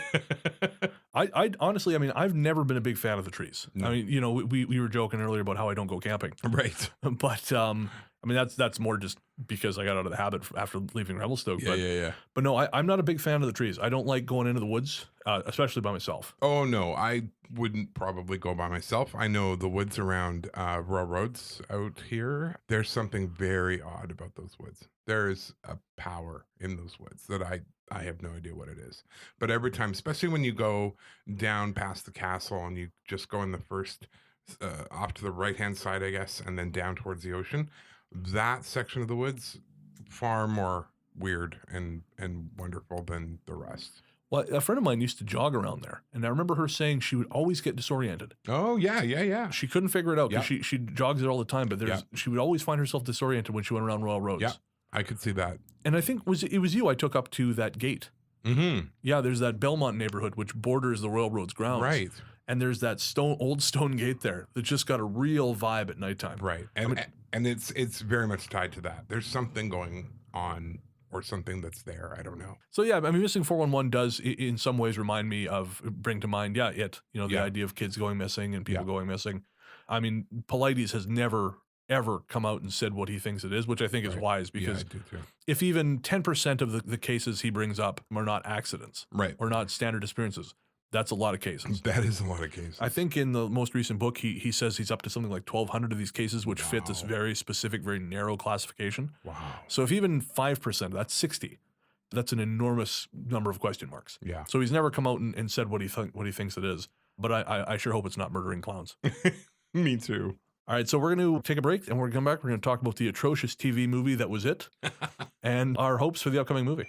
Speaker 2: I honestly, I mean, I've never been a big fan of the trees.
Speaker 3: No.
Speaker 2: I mean, we were joking earlier about how I don't go camping.
Speaker 3: Right.
Speaker 2: But I mean, that's more just because I got out of the habit after leaving Revelstoke.
Speaker 3: Yeah.
Speaker 2: But no, I'm not a big fan of the trees. I don't like going into the woods, especially by myself.
Speaker 3: Oh, no, I wouldn't probably go by myself. I know the woods around rural roads out here, there's something very odd about those woods. There's a power in those woods that I have no idea what it is. But every time, especially when you go down past the castle and you just go in the first, off to the right-hand side, I guess, and then down towards the ocean, that section of the woods, far more weird and wonderful than the rest.
Speaker 2: Well, a friend of mine used to jog around there, and I remember her saying she would always get disoriented.
Speaker 3: Oh, yeah.
Speaker 2: She couldn't figure it out because she jogs it all the time, but she would always find herself disoriented when she went around Royal Roads.
Speaker 3: Yeah, I could see that.
Speaker 2: And I think it was you I took up to that gate.
Speaker 3: Mm-hmm.
Speaker 2: Yeah, there's that Belmont neighborhood which borders the Royal Roads grounds.
Speaker 3: Right.
Speaker 2: And there's that old stone gate there that just got a real vibe at nighttime.
Speaker 3: Right. And it's very much tied to that. There's something going on or something that's there. I don't know.
Speaker 2: So yeah, I mean, Missing 411 does in some ways bring to mind, the idea of kids going missing and people going missing. I mean, Paulides has never, ever come out and said what he thinks it is, which I think is wise because
Speaker 3: I do too.
Speaker 2: If even 10% of the cases he brings up are not accidents or not standard disappearances, that's a lot of cases.
Speaker 3: That is a lot of cases.
Speaker 2: I think in the most recent book, he says he's up to something like 1,200 of these cases, which fit this very specific, very narrow classification.
Speaker 3: Wow.
Speaker 2: So if even 5%, that's 60. That's an enormous number of question marks.
Speaker 3: Yeah.
Speaker 2: So he's never come out and said what he thinks it is. But I sure hope it's not murdering clowns.
Speaker 3: Me too.
Speaker 2: All right, so we're going to take a break, and we're going to come back. We're going to talk about the atrocious TV movie that was It, and our hopes for the upcoming movie.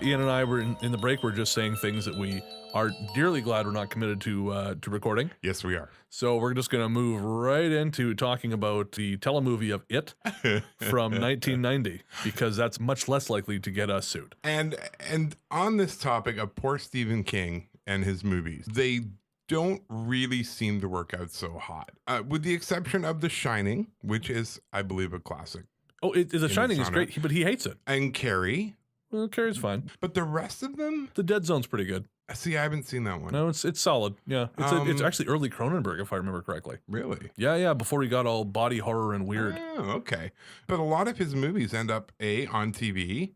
Speaker 2: Ian and I were in the break. We're just saying things that we are dearly glad we're not committed to recording.
Speaker 3: Yes, we are.
Speaker 2: So we're just going to move right into talking about the telemovie of It from 1990, because that's much less likely to get us sued.
Speaker 3: And on this topic of poor Stephen King and his movies, they don't really seem to work out so hot, with the exception of The Shining, which is, I believe, a classic.
Speaker 2: Oh, The Shining is great, but he hates it.
Speaker 3: And Carrie.
Speaker 2: Well, Carrie's fine.
Speaker 3: But the rest of them?
Speaker 2: The Dead Zone's pretty good.
Speaker 3: See, I haven't seen that one.
Speaker 2: No, it's solid. Yeah, it's actually early Cronenberg, if I remember correctly.
Speaker 3: Really?
Speaker 2: Yeah, before he got all body horror and weird.
Speaker 3: Oh, okay. But a lot of his movies end up A, on TV,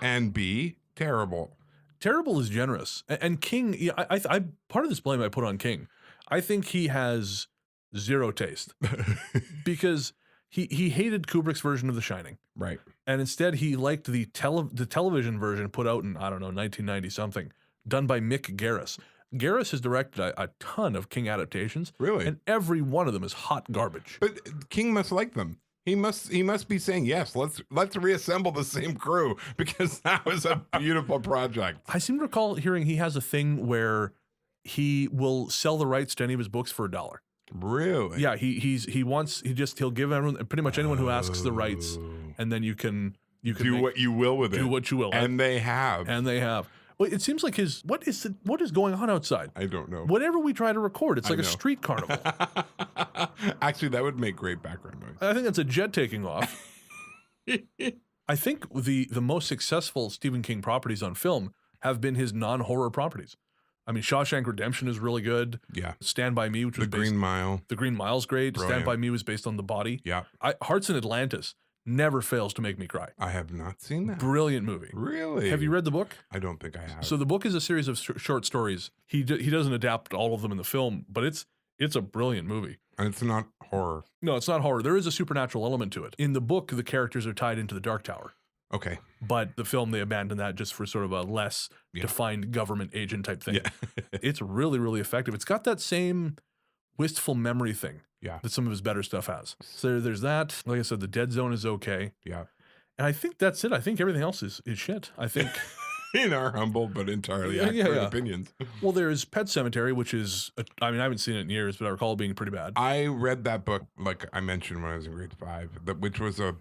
Speaker 3: and B, terrible.
Speaker 2: Terrible is generous. And King, yeah, I part of this blame I put on King. I think he has zero taste because he hated Kubrick's version of The Shining.
Speaker 3: Right.
Speaker 2: And instead he liked the television version put out in, I don't know, 1990 something, done by Mick Garris. Garris has directed a ton of King adaptations.
Speaker 3: Really?
Speaker 2: And every one of them is hot garbage.
Speaker 3: But King must like them. He must be saying, yes, let's reassemble the same crew, because that was a beautiful project.
Speaker 2: I seem to recall hearing he has a thing where he will sell the rights to any of his books for $1.
Speaker 3: Really?
Speaker 2: Yeah, he'll give everyone, pretty much anyone who asks the rights, and then you can
Speaker 3: do what you will with it.
Speaker 2: Do what you will.
Speaker 3: And they have.
Speaker 2: Well, it seems like what is going on outside?
Speaker 3: I don't know.
Speaker 2: Whatever we try to record, it's like a street carnival.
Speaker 3: Actually, that would make great background noise.
Speaker 2: I think that's a jet taking off. I think the most successful Stephen King properties on film have been his non-horror properties. I mean, Shawshank Redemption is really good.
Speaker 3: Yeah.
Speaker 2: Stand By Me, which was
Speaker 3: The Green Mile.
Speaker 2: The Green Mile's great.
Speaker 3: Brilliant.
Speaker 2: Stand By Me was based on The Body.
Speaker 3: Yeah.
Speaker 2: Hearts in Atlantis never fails to make me cry.
Speaker 3: I have not seen that.
Speaker 2: Brilliant movie.
Speaker 3: Really?
Speaker 2: Have you read the book?
Speaker 3: I don't think I have.
Speaker 2: So the book is a series of short stories. He doesn't adapt all of them in the film, but it's a brilliant movie.
Speaker 3: And it's not horror.
Speaker 2: No, it's not horror. There is a supernatural element to it. In the book, the characters are tied into the Dark Tower.
Speaker 3: Okay.
Speaker 2: But the film, they abandoned that just for sort of a less defined government agent type thing.
Speaker 3: Yeah.
Speaker 2: It's really, really effective. It's got that same wistful memory thing that some of his better stuff has. So there's that. Like I said, The Dead Zone is okay.
Speaker 3: Yeah.
Speaker 2: And I think that's it. I think everything else is shit. I think...
Speaker 3: In our humble but entirely accurate opinions.
Speaker 2: Well, there's Pet Sematary, which is, I mean, I haven't seen it in years, but I recall it being pretty bad.
Speaker 3: I read that book, like I mentioned, when I was in grade 5, which was a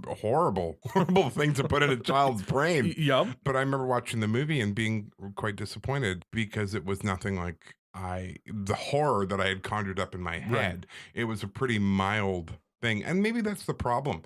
Speaker 3: horrible, horrible thing to put in a child's brain.
Speaker 2: Yeah.
Speaker 3: But I remember watching the movie and being quite disappointed because it was nothing like the horror that I had conjured up in my head. Right. It was a pretty mild thing. And maybe that's the problem.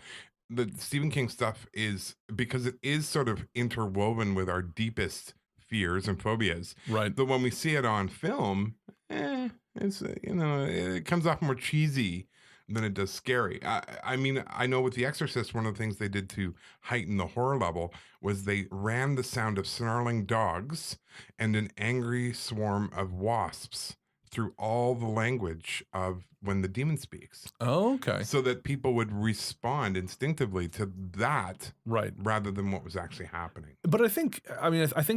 Speaker 3: The Stephen King stuff is, because it is sort of interwoven with our deepest fears and phobias.
Speaker 2: Right.
Speaker 3: But when we see it on film, it's, it comes off more cheesy than it does scary. I mean, I know with The Exorcist, one of the things they did to heighten the horror level was they ran the sound of snarling dogs and an angry swarm of wasps through all the language of when the demon speaks.
Speaker 2: Oh, okay.
Speaker 3: So that people would respond instinctively to that,
Speaker 2: right,
Speaker 3: rather than what was actually happening.
Speaker 2: But I think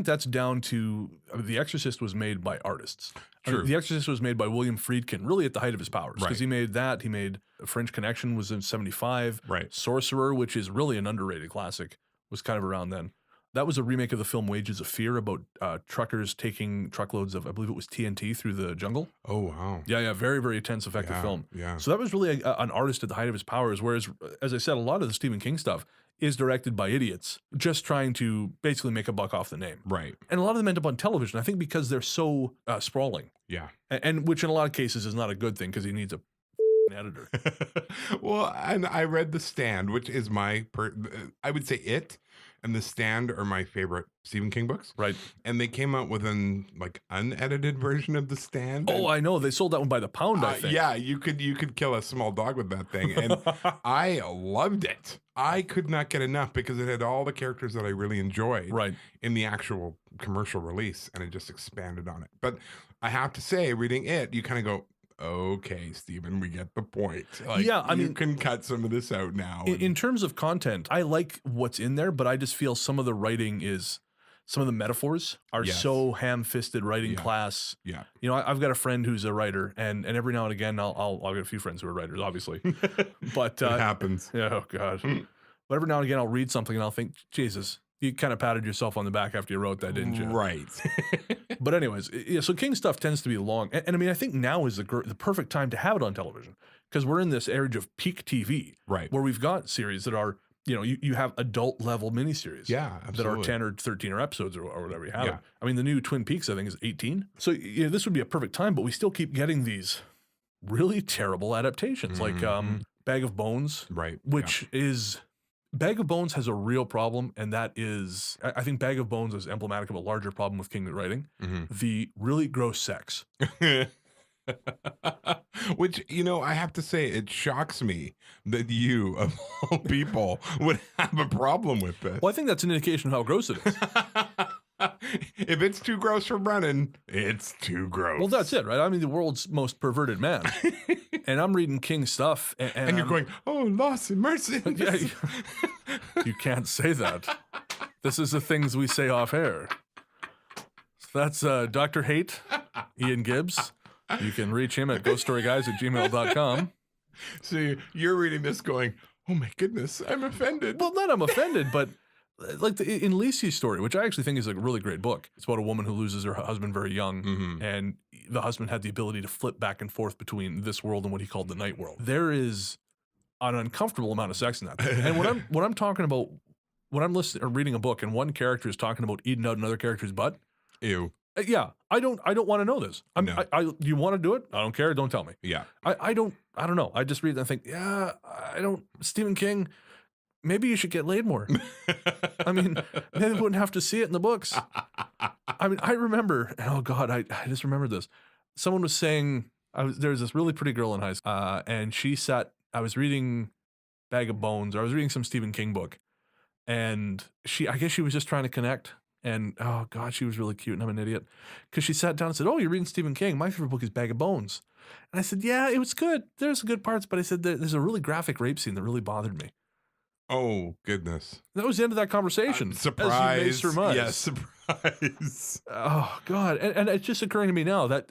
Speaker 2: that's down to, The Exorcist was made by artists.
Speaker 3: True.
Speaker 2: The Exorcist was made by William Friedkin, really at the height of his powers, because
Speaker 3: Right.
Speaker 2: he made that. He made French Connection was in '75.
Speaker 3: Right.
Speaker 2: Sorcerer, which is really an underrated classic, was kind of around then. That was a remake of the film Wages of Fear about truckers taking truckloads of, I believe it was TNT, through the jungle.
Speaker 3: Oh, wow.
Speaker 2: Yeah, very, very intense, effective film.
Speaker 3: Yeah.
Speaker 2: So that was really an artist at the height of his powers, whereas, as I said, a lot of the Stephen King stuff is directed by idiots just trying to basically make a buck off the name.
Speaker 3: Right.
Speaker 2: And a lot of them end up on television, I think, because they're so sprawling.
Speaker 3: Yeah.
Speaker 2: And which in a lot of cases is not a good thing because he needs a editor.
Speaker 3: Well, and I read The Stand, which is I would say It and The Stand are my favorite Stephen King books.
Speaker 2: Right.
Speaker 3: And they came out with an unedited version of The Stand.
Speaker 2: Oh, I know. They sold that one by the pound, I think.
Speaker 3: Yeah, you could kill a small dog with that thing. And I loved it. I could not get enough because it had all the characters that I really enjoyed in the actual commercial release, and it just expanded on it. But I have to say, reading it, you kind of go, okay, Stephen, we get the point. Like,
Speaker 2: yeah, I mean,
Speaker 3: you can cut some of this out now.
Speaker 2: In terms of content, I like what's in there, but I just feel some of the writing is, some of the metaphors are so ham-fisted writing class. Yeah. You know, I've got a friend who's a writer, and every now and again, I'll get a few friends who are writers, obviously. But
Speaker 3: it happens.
Speaker 2: Yeah, oh, God. But every now and again, I'll read something and I'll think, Jesus, you kind of patted yourself on the back after you wrote that, didn't you?
Speaker 3: Right.
Speaker 2: But anyways, yeah, so King stuff tends to be long. And I mean, I think now is the perfect time to have it on television because we're in this age of peak TV.
Speaker 3: Right.
Speaker 2: Where we've got series that are, you know, you have adult level miniseries.
Speaker 3: Yeah, absolutely.
Speaker 2: That are 10 or 13 or episodes or whatever you have.
Speaker 3: Yeah.
Speaker 2: I mean, the new Twin Peaks, I think, is 18. So yeah, this would be a perfect time, but we still keep getting these really terrible adaptations like Bag of Bones.
Speaker 3: Right.
Speaker 2: Which is... Bag of Bones has a real problem, and that is, I think Bag of Bones is emblematic of a larger problem with King writing, the really gross sex.
Speaker 3: Which, you know, I have to say, it shocks me that you, of all people, would have a problem with this.
Speaker 2: Well, I think that's an indication of how gross it is.
Speaker 3: If it's too gross for Brennan, it's too gross.
Speaker 2: Well, that's it, right? I mean, the world's most perverted man. And I'm reading King stuff.
Speaker 3: And you're going, oh, loss and mercy.
Speaker 2: Yeah, you can't say that. This is the things we say off air. So that's Dr. Hate, Ian Gibbs. You can reach him at ghoststoryguys@gmail.com.
Speaker 3: So you're reading this going, oh my goodness, I'm offended.
Speaker 2: Well, not I'm offended, but like in Lisi's story, which I actually think is a really great book. It's about a woman who loses her husband very young, and the husband had the ability to flip back and forth between this world and what he called the night world. There is an uncomfortable amount of sex in that thing. And when I'm talking about, when I'm listening or reading a book and one character is talking about eating out another character's butt,
Speaker 3: ew.
Speaker 2: Yeah, I don't want to know this.
Speaker 3: No.
Speaker 2: You want to do it? I don't care. Don't tell me.
Speaker 3: Yeah.
Speaker 2: I don't know. I just read and I think, yeah, Stephen King, maybe you should get laid more. I mean, then we wouldn't have to see it in the books. I mean, I remember, oh God, I just remembered this. Someone was saying, there was this really pretty girl in high school, and I was reading Bag of Bones, or I was reading some Stephen King book, and I guess she was just trying to connect. And, oh, God, she was really cute, and I'm an idiot. Because she sat down and said, oh, you're reading Stephen King. My favorite book is Bag of Bones. And I said, yeah, it was good. There's some good parts. But I said, there's a really graphic rape scene that really bothered me.
Speaker 3: Oh, goodness.
Speaker 2: That was the end of that conversation.
Speaker 3: Surprise.
Speaker 2: As you may surmise.
Speaker 3: Yes, surprise.
Speaker 2: Oh, God. And it's just occurring to me now that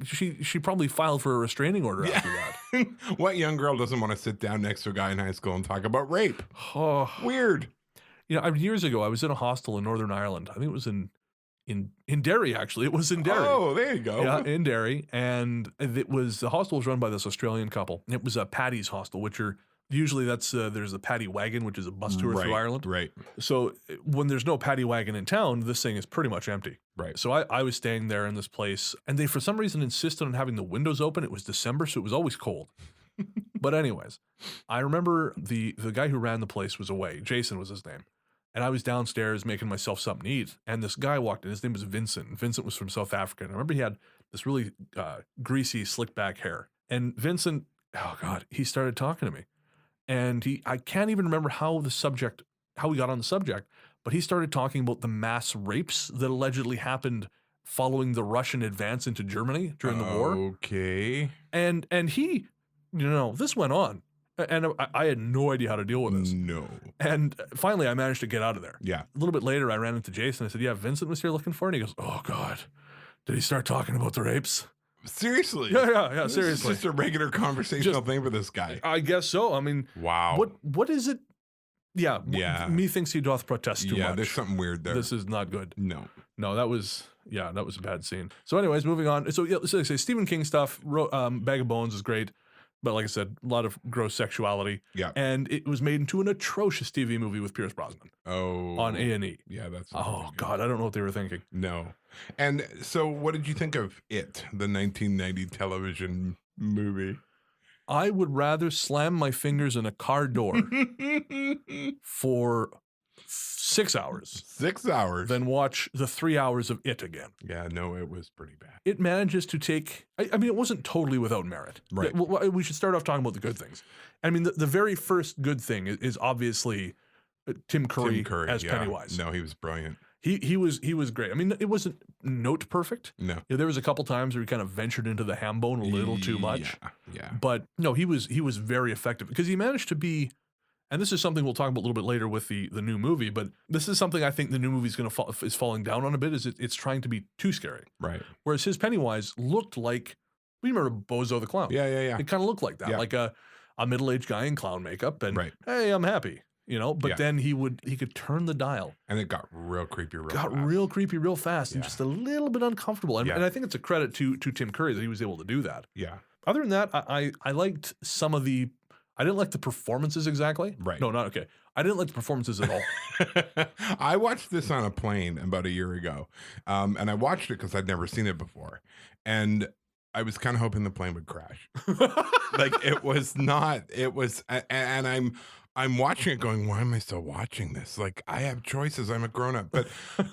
Speaker 2: she probably filed for a restraining order after that.
Speaker 3: What young girl doesn't want to sit down next to a guy in high school and talk about rape?
Speaker 2: Oh.
Speaker 3: Weird.
Speaker 2: You know, years ago, I was in a hostel in Northern Ireland. I think it was in Derry, actually. It was in Derry.
Speaker 3: Oh, there you go.
Speaker 2: Yeah, in Derry. And the hostel was run by this Australian couple. It was a Paddy's hostel, which are usually there's a paddy wagon, which is a bus tour through Ireland.
Speaker 3: Right.
Speaker 2: So when there's no paddy wagon in town, this thing is pretty much empty.
Speaker 3: Right.
Speaker 2: So I was staying there in this place, and they for some reason insisted on having the windows open. It was December, so it was always cold. But anyways, I remember the guy who ran the place was away. Jason was his name. And I was downstairs making myself something to eat, and this guy walked in. His name was Vincent. Vincent was from South Africa. And I remember he had this really greasy, slick back hair. And Vincent, oh God, he started talking to me. And I can't even remember how we got on the subject, but he started talking about the mass rapes that allegedly happened following the Russian advance into Germany during the war.
Speaker 3: Okay.
Speaker 2: And he, this went on. And I had no idea how to deal with this.
Speaker 3: No.
Speaker 2: And finally, I managed to get out of there.
Speaker 3: Yeah.
Speaker 2: A little bit later, I ran into Jason. I said, yeah, Vincent was here looking for it. And he goes, oh, God, did he start talking about the rapes?
Speaker 3: Seriously?
Speaker 2: Yeah, seriously.
Speaker 3: It's just a regular conversational thing for this guy.
Speaker 2: I guess so. I mean,
Speaker 3: wow.
Speaker 2: What is it? Yeah.
Speaker 3: Yeah.
Speaker 2: Methinks he doth protest too much.
Speaker 3: Yeah, there's something weird there.
Speaker 2: This is not good.
Speaker 3: No,
Speaker 2: that was a bad scene. So anyways, moving on. So, yeah, so Stephen King stuff, Bag of Bones is great. But like I said, a lot of gross sexuality.
Speaker 3: Yeah.
Speaker 2: And it was made into an atrocious TV movie with Pierce Brosnan on A&E.
Speaker 3: Yeah, that's
Speaker 2: Oh, God, I don't know what they were thinking.
Speaker 3: No. And so what did you think of It, the 1990 television movie?
Speaker 2: I would rather slam my fingers in a car door for 6 hours
Speaker 3: 6 hours.
Speaker 2: than watch the 3 hours of It again.
Speaker 3: Yeah, no, it was pretty bad.
Speaker 2: It manages to take, I mean, it wasn't totally without merit.
Speaker 3: Right.
Speaker 2: We should start off talking about the good things. I mean, the very first good thing is obviously Tim Curry as
Speaker 3: yeah.
Speaker 2: Pennywise.
Speaker 3: No, he was brilliant.
Speaker 2: He was great. I mean, it wasn't note perfect.
Speaker 3: No.
Speaker 2: You know, there was a couple times where he kind of ventured into the ham bone a little too much.
Speaker 3: Yeah.
Speaker 2: But no, he was very effective because he managed to be, and this is something we'll talk about a little bit later with the new movie, but this is something I think the new movie is falling down on a bit, is it's trying to be too scary.
Speaker 3: Right.
Speaker 2: Whereas his Pennywise looked like, we remember Bozo the Clown.
Speaker 3: Yeah.
Speaker 2: It kind of looked like that,
Speaker 3: Yeah.
Speaker 2: like a middle-aged guy in clown makeup, and
Speaker 3: Right.
Speaker 2: hey, I'm happy, you know. But
Speaker 3: Yeah.
Speaker 2: then he could turn the dial.
Speaker 3: And it got real creepy
Speaker 2: Got real creepy real fast and
Speaker 3: Yeah.
Speaker 2: just a little bit uncomfortable. And,
Speaker 3: Yeah.
Speaker 2: and I think it's a credit to Tim Curry that he was able to do that.
Speaker 3: Yeah.
Speaker 2: Other than that, I liked some of the, I didn't like the performances exactly.
Speaker 3: Right.
Speaker 2: No, not okay. I didn't like the performances at all.
Speaker 3: I watched this on a plane about a year ago. And I watched it because I'd never seen it before. And I was kind of hoping the plane would crash. Like it was not, it was, and I'm watching it going, why am I still watching this? Like I have choices. I'm a grown up, but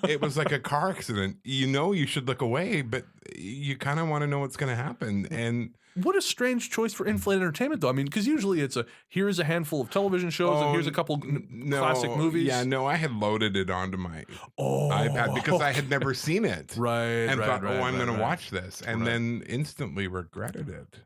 Speaker 3: it was like a car accident. You know, you should look away, but you kind of want to know what's going to happen. And
Speaker 2: what a strange choice for in-flight entertainment, though. I mean, because usually it's here's a handful of television shows and here's a couple classic movies.
Speaker 3: Yeah, no, I had loaded it onto my iPad because I had never seen it.
Speaker 2: And
Speaker 3: thought, I'm going to watch this. And then instantly regretted it.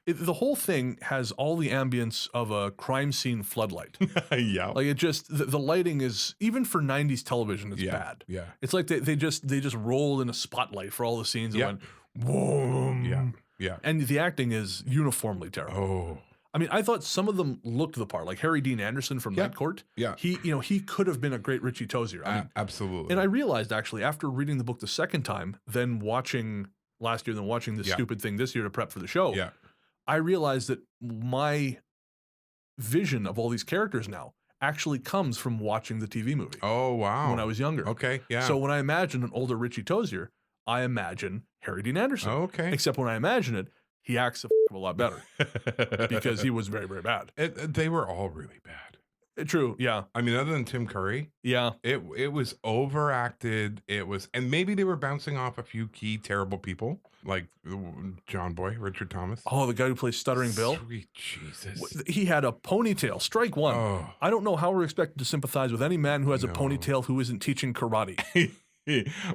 Speaker 2: The whole thing has all the ambience of a crime scene floodlight.
Speaker 3: Yeah.
Speaker 2: Like it just, the lighting is, even for 90s television, it's bad.
Speaker 3: Yeah.
Speaker 2: It's like they just rolled in a spotlight for all the scenes and went, boom.
Speaker 3: Yeah.
Speaker 2: And the acting is uniformly terrible.
Speaker 3: Oh.
Speaker 2: I mean, I thought some of them looked the part, like Harry Dean Anderson from Night Court.
Speaker 3: Yeah.
Speaker 2: He could have been a great Richie Tozier. I mean,
Speaker 3: absolutely.
Speaker 2: and I realized actually after reading the book the second time, then watching last year, then watching this stupid thing this year to prep for the show.
Speaker 3: Yeah.
Speaker 2: I realized that my vision of all these characters now actually comes from watching the TV movie.
Speaker 3: Oh, wow.
Speaker 2: When I was younger.
Speaker 3: Okay. Yeah.
Speaker 2: So when I imagine an older Richie Tozier, I imagine Harry Dean Anderson.
Speaker 3: Oh, okay.
Speaker 2: Except when I imagine it, he acts a lot better because he was very, very bad.
Speaker 3: They were all really bad.
Speaker 2: True. Yeah.
Speaker 3: I mean, other than Tim Curry,
Speaker 2: Yeah.
Speaker 3: it was overacted. It was, and maybe they were bouncing off a few key terrible people like John Boy, Richard Thomas.
Speaker 2: Oh, the guy who plays Stuttering Bill.
Speaker 3: Sweet Jesus.
Speaker 2: He had a ponytail. Strike one.
Speaker 3: Oh.
Speaker 2: I don't know how we're expected to sympathize with any man who has a ponytail who isn't teaching karate.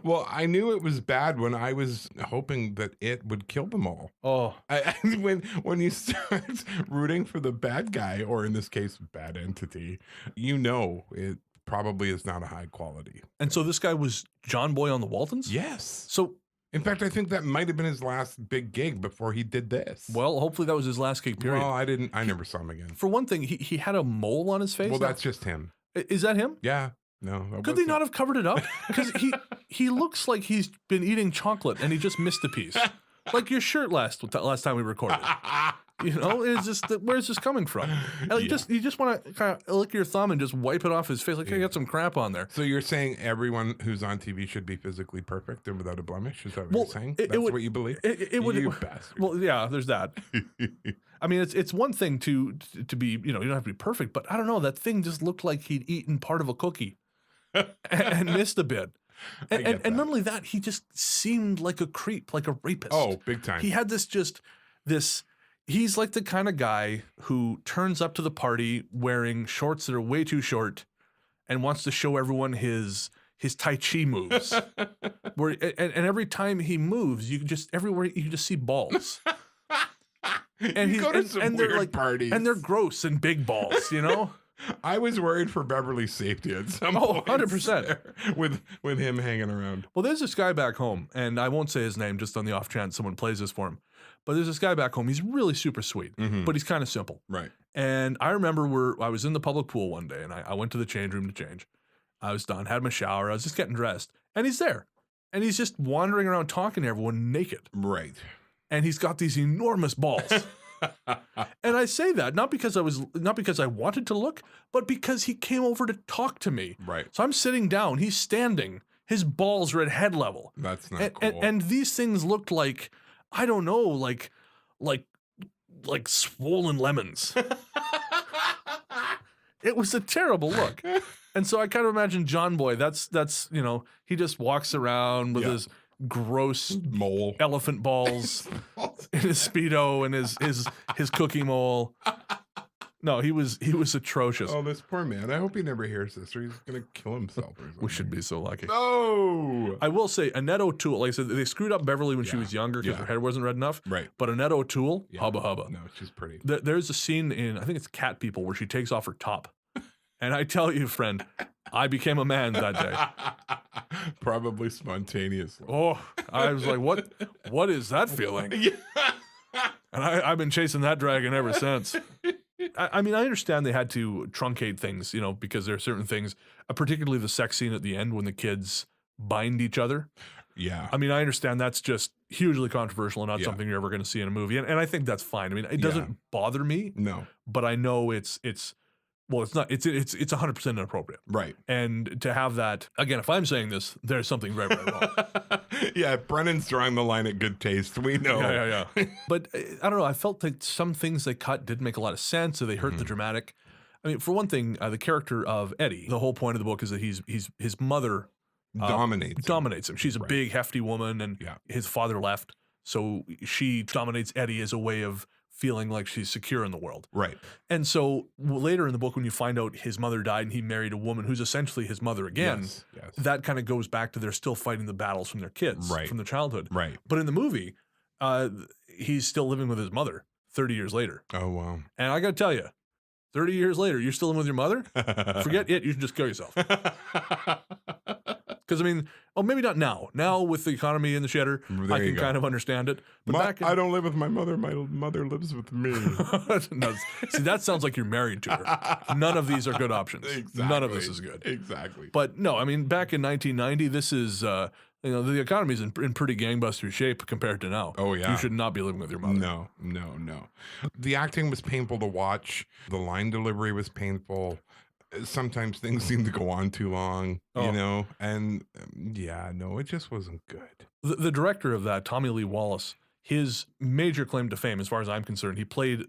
Speaker 3: Well, I knew it was bad when I was hoping that it would kill them all.
Speaker 2: Oh,
Speaker 3: when you start rooting for the bad guy, or in this case, bad entity, you know it probably is not a high quality.
Speaker 2: And so this guy was John Boy on the Waltons?
Speaker 3: Yes.
Speaker 2: So,
Speaker 3: in fact, I think that might have been his last big gig before he did this.
Speaker 2: well, hopefully that was his last gig, period.
Speaker 3: Well, I never saw him again.
Speaker 2: For one thing, he had a mole on his face.
Speaker 3: Well, that's just him.
Speaker 2: Is that him?
Speaker 3: Yeah. No.
Speaker 2: Could they not have covered it up? Because he looks like he's been eating chocolate and he just missed a piece. Like your shirt last time we recorded. You know, it's just where's this coming from? And like you just want to kind of lick your thumb and just wipe it off his face. Like, hey, I got some crap on there.
Speaker 3: So you're saying everyone who's on TV should be physically perfect and without a blemish? Is that what you're saying? That's what you believe?
Speaker 2: It would.
Speaker 3: You bastard.
Speaker 2: Well, yeah, there's that. I mean, it's one thing to be, you know, you don't have to be perfect, but I don't know. That thing just looked like he'd eaten part of a cookie and missed a bit. And not only that, he just seemed like a creep, like a rapist.
Speaker 3: Oh, big time.
Speaker 2: He had this. He's like the kind of guy who turns up to the party wearing shorts that are way too short and wants to show everyone his Tai Chi moves. And every time he moves, everywhere you just see balls. And
Speaker 3: you go to some weird parties.
Speaker 2: And they're gross and big balls, you know?
Speaker 3: I was worried for Beverly's safety at some point.
Speaker 2: 100%.
Speaker 3: With him hanging around.
Speaker 2: Well, there's this guy back home, and I won't say his name just on the off chance someone plays this for him. But there's this guy back home. He's really super sweet, but he's kind of simple.
Speaker 3: Right.
Speaker 2: And I remember I was in the public pool one day, and I went to the change room to change. I was done, had my shower. I was just getting dressed, and he's there. And he's just wandering around talking to everyone naked.
Speaker 3: Right.
Speaker 2: And he's got these enormous balls. And I say that not because I wanted to look, but because he came over to talk to me.
Speaker 3: Right.
Speaker 2: So I'm sitting down, he's standing, his balls are at head level.
Speaker 3: That's not
Speaker 2: And,
Speaker 3: cool.
Speaker 2: and these things looked like, I don't know, like swollen lemons. It was a terrible look. And so I kind of imagine John Boy, that's he just walks around with his gross
Speaker 3: mole
Speaker 2: elephant balls in his Speedo and his cookie mole. No, he was atrocious.
Speaker 3: Oh, this poor man. I hope he never hears this or he's going to kill himself or something.
Speaker 2: We should be so lucky.
Speaker 3: No!
Speaker 2: I will say, Annette O'Toole, like I said, they screwed up Beverly when she was younger because her hair wasn't red enough.
Speaker 3: Right.
Speaker 2: But Annette O'Toole, hubba hubba.
Speaker 3: No, she's pretty.
Speaker 2: There's a scene in, I think it's Cat People, where she takes off her top. And I tell you, friend, I became a man that day.
Speaker 3: Probably spontaneously.
Speaker 2: Oh, I was like, what is that feeling? And I've been chasing that dragon ever since. I mean, I understand they had to truncate things, because there are certain things, particularly the sex scene at the end when the kids bind each other.
Speaker 3: Yeah.
Speaker 2: I mean, I understand that's just hugely controversial and not something you're ever going to see in a movie. And I think that's fine. I mean, it doesn't bother me.
Speaker 3: No. But
Speaker 2: I know it's not, it's 100% inappropriate.
Speaker 3: Right.
Speaker 2: And to have that, again, if I'm saying this, there's something very, very wrong.
Speaker 3: Yeah, Brennan's drawing the line at good taste. We know.
Speaker 2: Yeah. But I don't know. I felt like some things they cut didn't make a lot of sense, or they hurt the dramatic. I mean, for one thing, the character of Eddie, the whole point of the book is that his mother dominates him. She's a big, hefty woman, and his father left. So she dominates Eddie as a way of feeling like she's secure in the world. Right. And so later in the book, when you find out his mother died and he married a woman who's essentially his mother again, that kind of goes back to they're still fighting the battles from their kids, from their childhood. Right. But in the movie, he's still living with his mother 30 years later.
Speaker 3: Oh, wow.
Speaker 2: And I got to tell you, 30 years later, you're still living with your mother? Forget it. You should just kill yourself. Because, I mean, maybe not now. Now, with the economy in the shitter, I can kind of understand it. But
Speaker 3: I don't live with my mother. My mother lives with me.
Speaker 2: No, see, that sounds like you're married to her. None of these are good options.
Speaker 3: Exactly.
Speaker 2: None of this is good.
Speaker 3: Exactly.
Speaker 2: But no, I mean, back in 1990, this is, the economy's in pretty gangbuster shape compared to now.
Speaker 3: Oh, yeah.
Speaker 2: You should not be living with your mother.
Speaker 3: No. The acting was painful to watch. The line delivery was painful. Sometimes things seem to go on too long, and it just wasn't good.
Speaker 2: The director of that, Tommy Lee Wallace, his major claim to fame, as far as I'm concerned, he played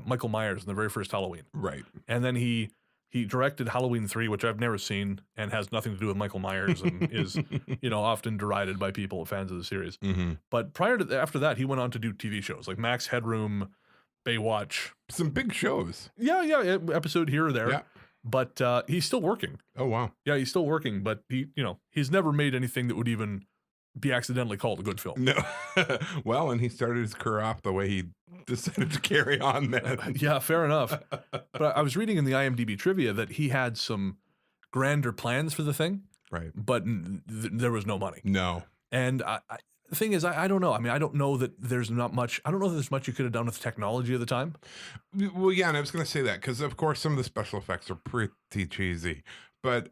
Speaker 2: Michael Myers in the very first Halloween.
Speaker 3: Right.
Speaker 2: And then he directed Halloween 3, which I've never seen and has nothing to do with Michael Myers and is, often derided by people, fans of the series. Mm-hmm. But after that, he went on to do TV shows like Max Headroom, Baywatch.
Speaker 3: Some big shows.
Speaker 2: Yeah, episode here or there. Yeah. But he's still working.
Speaker 3: Oh, wow.
Speaker 2: Yeah, he's still working, but he's never made anything that would even be accidentally called a good film.
Speaker 3: No. Well, and he started his career off the way he decided to carry on then.
Speaker 2: Yeah, fair enough. But I was reading in the IMDb trivia that he had some grander plans for the thing. Right. But there was no money.
Speaker 3: No.
Speaker 2: And the thing is, I don't know. I mean, I don't know that there's not much. I don't know that there's much you could have done with technology at the time.
Speaker 3: Well, yeah, and I was going to say that because, of course, some of the special effects are pretty cheesy. But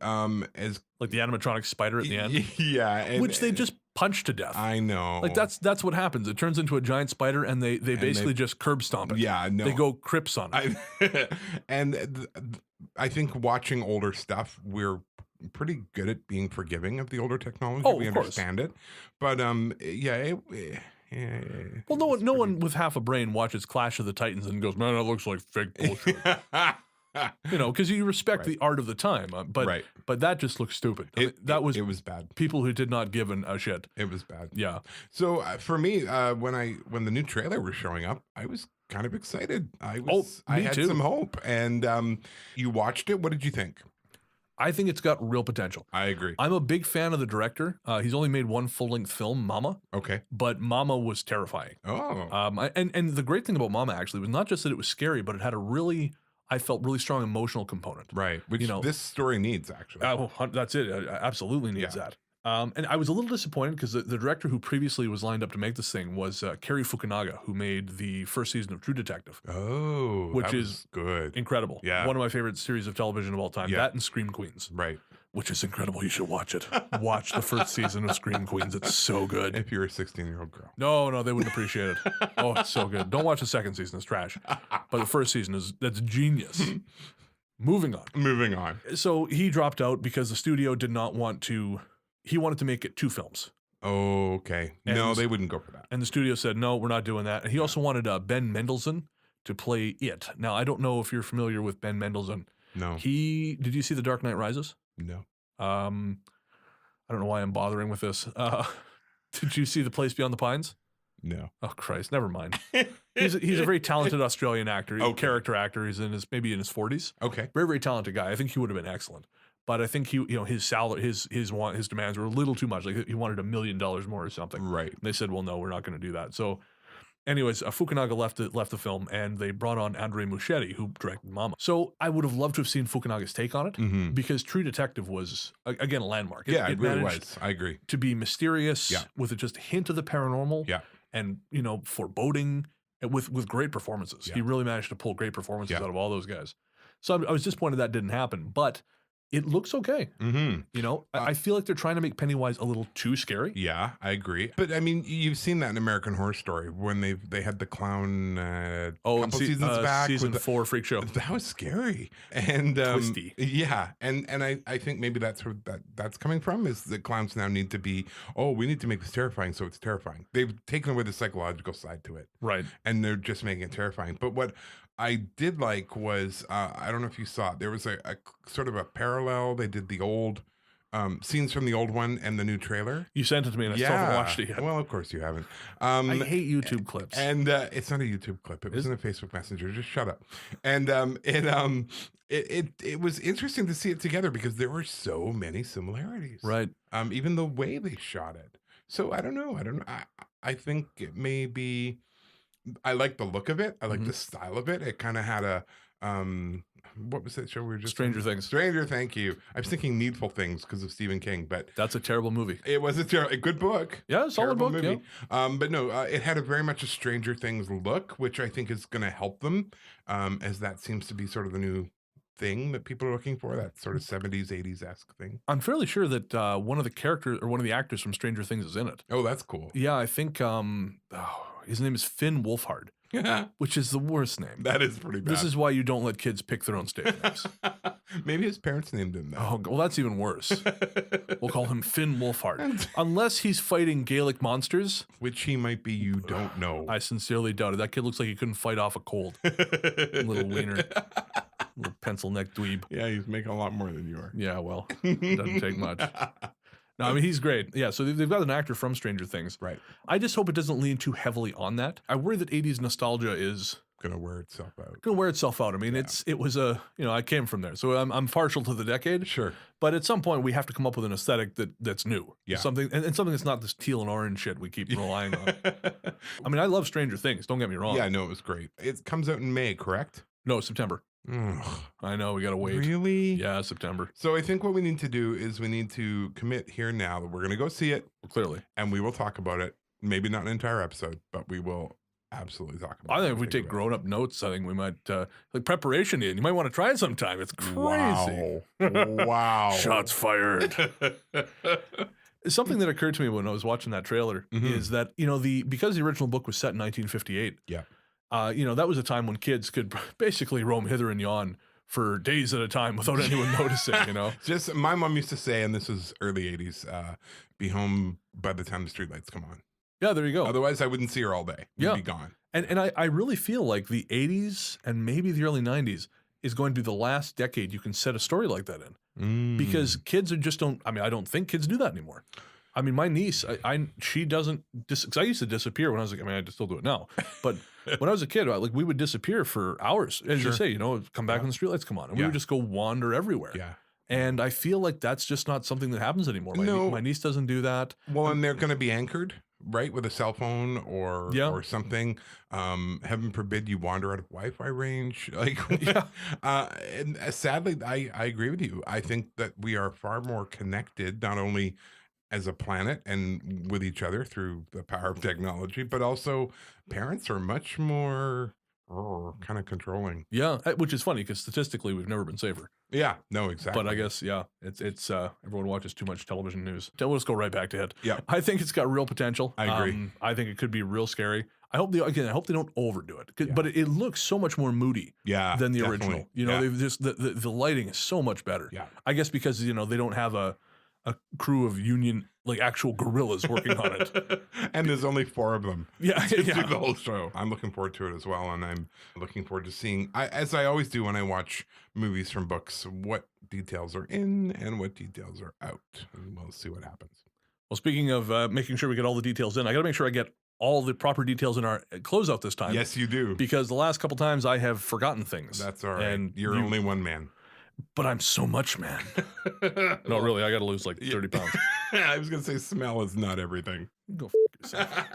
Speaker 3: as
Speaker 2: like the animatronic spider at the end, which they just punch to death.
Speaker 3: I know.
Speaker 2: Like that's what happens. It turns into a giant spider, and they basically just curb stomp it.
Speaker 3: Yeah, no,
Speaker 2: they go Crips on it.
Speaker 3: I think watching older stuff, we're pretty good at being forgiving of the older technology.
Speaker 2: Oh,
Speaker 3: we understand it, but
Speaker 2: well, no one with half a brain watches Clash of the Titans and goes, "Man, that looks like fake bullshit." Because you respect the art of the time, but that just looks stupid. It
Speaker 3: was bad.
Speaker 2: People who did not give a shit.
Speaker 3: It was bad.
Speaker 2: Yeah.
Speaker 3: So for me, when the new trailer was showing up, I was kind of excited. I had some hope, and you watched it. What did you think?
Speaker 2: I think it's got real potential.
Speaker 3: I agree.
Speaker 2: I'm a big fan of the director. He's only made one full-length film, Mama.
Speaker 3: Okay.
Speaker 2: But Mama was terrifying.
Speaker 3: Oh.
Speaker 2: And the great thing about Mama actually was not just that it was scary, but it had I felt really strong emotional component.
Speaker 3: Right. Which this story needs, actually.
Speaker 2: That's it. It absolutely needs that. And I was a little disappointed because the director who previously was lined up to make this thing was Cary Fukunaga, who made the first season of True Detective.
Speaker 3: Oh,
Speaker 2: which is
Speaker 3: good,
Speaker 2: incredible.
Speaker 3: Yeah,
Speaker 2: one of my favorite series of television of all time.
Speaker 3: Yeah.
Speaker 2: That and Scream Queens.
Speaker 3: Right.
Speaker 2: which is incredible. You should watch it. Watch the first season of Scream Queens. It's so good.
Speaker 3: If you're a 16-year-old girl.
Speaker 2: No, they wouldn't appreciate it. Oh, it's so good. Don't watch the second season. It's trash. But the first season that's genius. Moving on. So he dropped out because the studio did not want to. He wanted to make it 2 films.
Speaker 3: Okay. No, they wouldn't go for that.
Speaker 2: And the studio said, no, we're not doing that. And he also wanted Ben Mendelsohn to play it. Now, I don't know if you're familiar with Ben Mendelsohn.
Speaker 3: No.
Speaker 2: Did you see The Dark Knight Rises?
Speaker 3: No.
Speaker 2: I don't know why I'm bothering with this. Did you see The Place Beyond the Pines?
Speaker 3: No.
Speaker 2: Oh, Christ, never mind. He's a very talented Australian actor, character actor. He's maybe in his 40s.
Speaker 3: Okay.
Speaker 2: Very, very talented guy. I think he would have been excellent. But I think his salary, his demands were a little too much. Like he wanted $1 million more or something.
Speaker 3: Right.
Speaker 2: And they said, well, no, we're not going to do that. So anyways, Fukunaga left the film, and they brought on Andre Muschietti, who directed Mama. So I would have loved to have seen Fukunaga's take on it, because True Detective was, again, a landmark.
Speaker 3: It really was. I agree.
Speaker 2: To be mysterious, with just a hint of the paranormal, and, foreboding, with great performances.
Speaker 3: Yeah.
Speaker 2: He really managed to pull great performances
Speaker 3: Yeah.
Speaker 2: out of all those guys. So I was disappointed that didn't happen, but it looks okay. I feel like they're trying to make Pennywise a little too scary.
Speaker 3: Yeah, I agree. But I mean, you've seen that in American Horror Story when they had the clown couple seasons back.
Speaker 2: Season 4 freak show.
Speaker 3: That was scary and
Speaker 2: Twisty.
Speaker 3: Yeah, and I think maybe that's where that's coming from, is the clowns now need to be. Oh, we need to make this terrifying, so it's terrifying. They've taken away the psychological side to it,
Speaker 2: Right?
Speaker 3: And they're just making it terrifying. But what I did like was, I don't know if you saw it, there was a sort of a parallel. They did the old scenes from the old one and the new trailer.
Speaker 2: You sent it to me, and I still haven't watched it yet.
Speaker 3: Well, of course you haven't.
Speaker 2: I hate YouTube clips.
Speaker 3: And it's not a YouTube clip. It was in a Facebook Messenger. Just shut up. And it was interesting to see it together because there were so many similarities.
Speaker 2: Right.
Speaker 3: Even the way they shot it. So I don't know. I think it may be. I like the look of it. I like the style of it. It kind of had a what was that show we were just
Speaker 2: Stranger Things.
Speaker 3: Stranger, thank you. I was thinking Needful Things because of Stephen King, but
Speaker 2: that's a terrible movie.
Speaker 3: It was a good book.
Speaker 2: Yeah, solid book.
Speaker 3: Movie.
Speaker 2: Yeah.
Speaker 3: But no, it had a very much a Stranger Things look, which I think is going to help them, as that seems to be sort of the new thing that people are looking for, that sort of 70s, 80s-esque thing.
Speaker 2: I'm fairly sure that one of the characters or one of the actors from Stranger Things is in it.
Speaker 3: Oh, that's cool.
Speaker 2: Yeah, I think his name is Finn Wolfhard, which is the worst name.
Speaker 3: That is pretty bad.
Speaker 2: This is why you don't let kids pick their own stage names.
Speaker 3: Maybe his parents named him that.
Speaker 2: Oh, well, that's even worse. We'll call him Finn Wolfhard. Unless he's fighting Gaelic monsters.
Speaker 3: Which he might be, you don't know.
Speaker 2: I sincerely doubt it. That kid looks like he couldn't fight off a cold. Little wiener. Little pencil neck dweeb.
Speaker 3: Yeah, he's making a lot more than you are.
Speaker 2: Yeah, well, it doesn't take much. No, I mean, he's great. Yeah, so they've got an actor from Stranger Things.
Speaker 3: Right.
Speaker 2: I just hope it doesn't lean too heavily on that. I worry that 80s nostalgia is
Speaker 3: going to wear itself out.
Speaker 2: Going to wear itself out. I mean, it was I came from there. So I'm partial to the decade.
Speaker 3: Sure.
Speaker 2: But at some point we have to come up with an aesthetic that's new.
Speaker 3: Yeah.
Speaker 2: Something and something that's not this teal and orange shit we keep relying on. I mean, I love Stranger Things, don't get me wrong.
Speaker 3: Yeah, no, it was great. It comes out in May, correct?
Speaker 2: No, September.
Speaker 3: Ugh.
Speaker 2: I know, we got to wait.
Speaker 3: Really?
Speaker 2: Yeah, September.
Speaker 3: So I think what we need to do is we need to commit here now that we're going to go see it.
Speaker 2: Well, clearly.
Speaker 3: And we will talk about it. Maybe not an entire episode, but we will absolutely talk about it.
Speaker 2: I think if we take grown-up notes, I think we might, like preparation in. You might want to try it sometime. It's crazy.
Speaker 3: Wow.
Speaker 2: Shots fired. Something that occurred to me when I was watching that trailer is that, because the original book was set in 1958.
Speaker 3: Yeah.
Speaker 2: That was a time when kids could basically roam hither and yon for days at a time without anyone noticing,
Speaker 3: Just my mom used to say, and this was early 80s, be home by the time the streetlights come on.
Speaker 2: Yeah, there you go.
Speaker 3: Otherwise, I wouldn't see her all day. We'd be gone.
Speaker 2: And I really feel like the 80s and maybe the early 90s is going to be the last decade you can set a story like that in. Because kids I don't think kids do that anymore. I mean, my niece, she doesn't, because I used to disappear when I was like, I still do it now. But when I was a kid, we would disappear for hours. As you say, come back when the streetlights come on. And we would just go wander everywhere.
Speaker 3: Yeah.
Speaker 2: And I feel like that's just not something that happens anymore. My niece doesn't do that.
Speaker 3: Well, and they're going to be anchored, right, with a cell phone or something. Heaven forbid you wander out of Wi-Fi range. And sadly, I agree with you. I think that we are far more connected, not only as a planet and with each other through the power of technology, but also parents are much more kind of controlling.
Speaker 2: Yeah, which is funny because statistically we've never been safer.
Speaker 3: Yeah, no, exactly.
Speaker 2: But I guess, yeah, it's everyone watches too much television news. We'll just go right back to it.
Speaker 3: Yeah.
Speaker 2: I think it's got real potential.
Speaker 3: I agree.
Speaker 2: I think it could be real scary. I hope they don't overdo it. But it looks so much more moody than the original. You know, they've just the lighting is so much better.
Speaker 3: Yeah.
Speaker 2: I guess because they don't have a crew of union, like actual guerrillas working on it.
Speaker 3: And there's only 4 of them.
Speaker 2: Yeah,
Speaker 3: to do the whole show. I'm looking forward to it as well, and I'm looking forward to seeing, as I always do when I watch movies from books, what details are in and what details are out, and we'll see what happens.
Speaker 2: Well, speaking of making sure we get all the details in, I got to make sure I get all the proper details in our closeout this time.
Speaker 3: Yes, you do.
Speaker 2: Because the last couple times I have forgotten things.
Speaker 3: That's all right.
Speaker 2: And
Speaker 3: You're only one man.
Speaker 2: But I'm so much, man. No, really, I got to lose like 30 pounds.
Speaker 3: I was going to say smell is not everything.
Speaker 2: Go f yourself.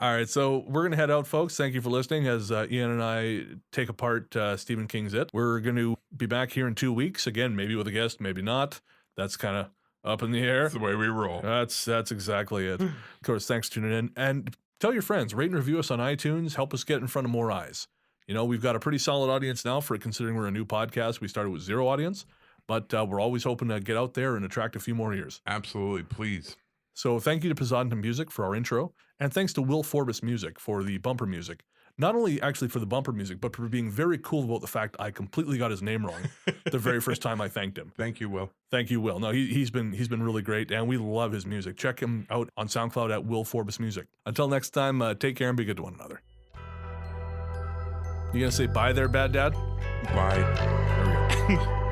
Speaker 2: All right, so we're going to head out, folks. Thank you for listening as Ian and I take apart Stephen King's It. We're going to be back here in 2 weeks. Again, maybe with a guest, maybe not. That's kind of up in the air.
Speaker 3: That's the way we roll.
Speaker 2: That's exactly it. Of course, thanks for tuning in. And tell your friends, rate and review us on iTunes. Help us get in front of more eyes. You know, we've got a pretty solid audience now for considering we're a new podcast. We started with 0 audience, but we're always hoping to get out there and attract a few more ears.
Speaker 3: Absolutely, please.
Speaker 2: So thank you to Pizantum Music for our intro, and thanks to Will Forbes Music for the bumper music. Not only actually for the bumper music, but for being very cool about the fact I completely got his name wrong the very first time I thanked him.
Speaker 3: Thank you, Will.
Speaker 2: Thank you, Will. No, he's been really great, and we love his music. Check him out on SoundCloud at Will Forbes Music. Until next time, take care and be good to one another. You gonna say bye there, bad dad?
Speaker 3: Bye.
Speaker 2: There we go.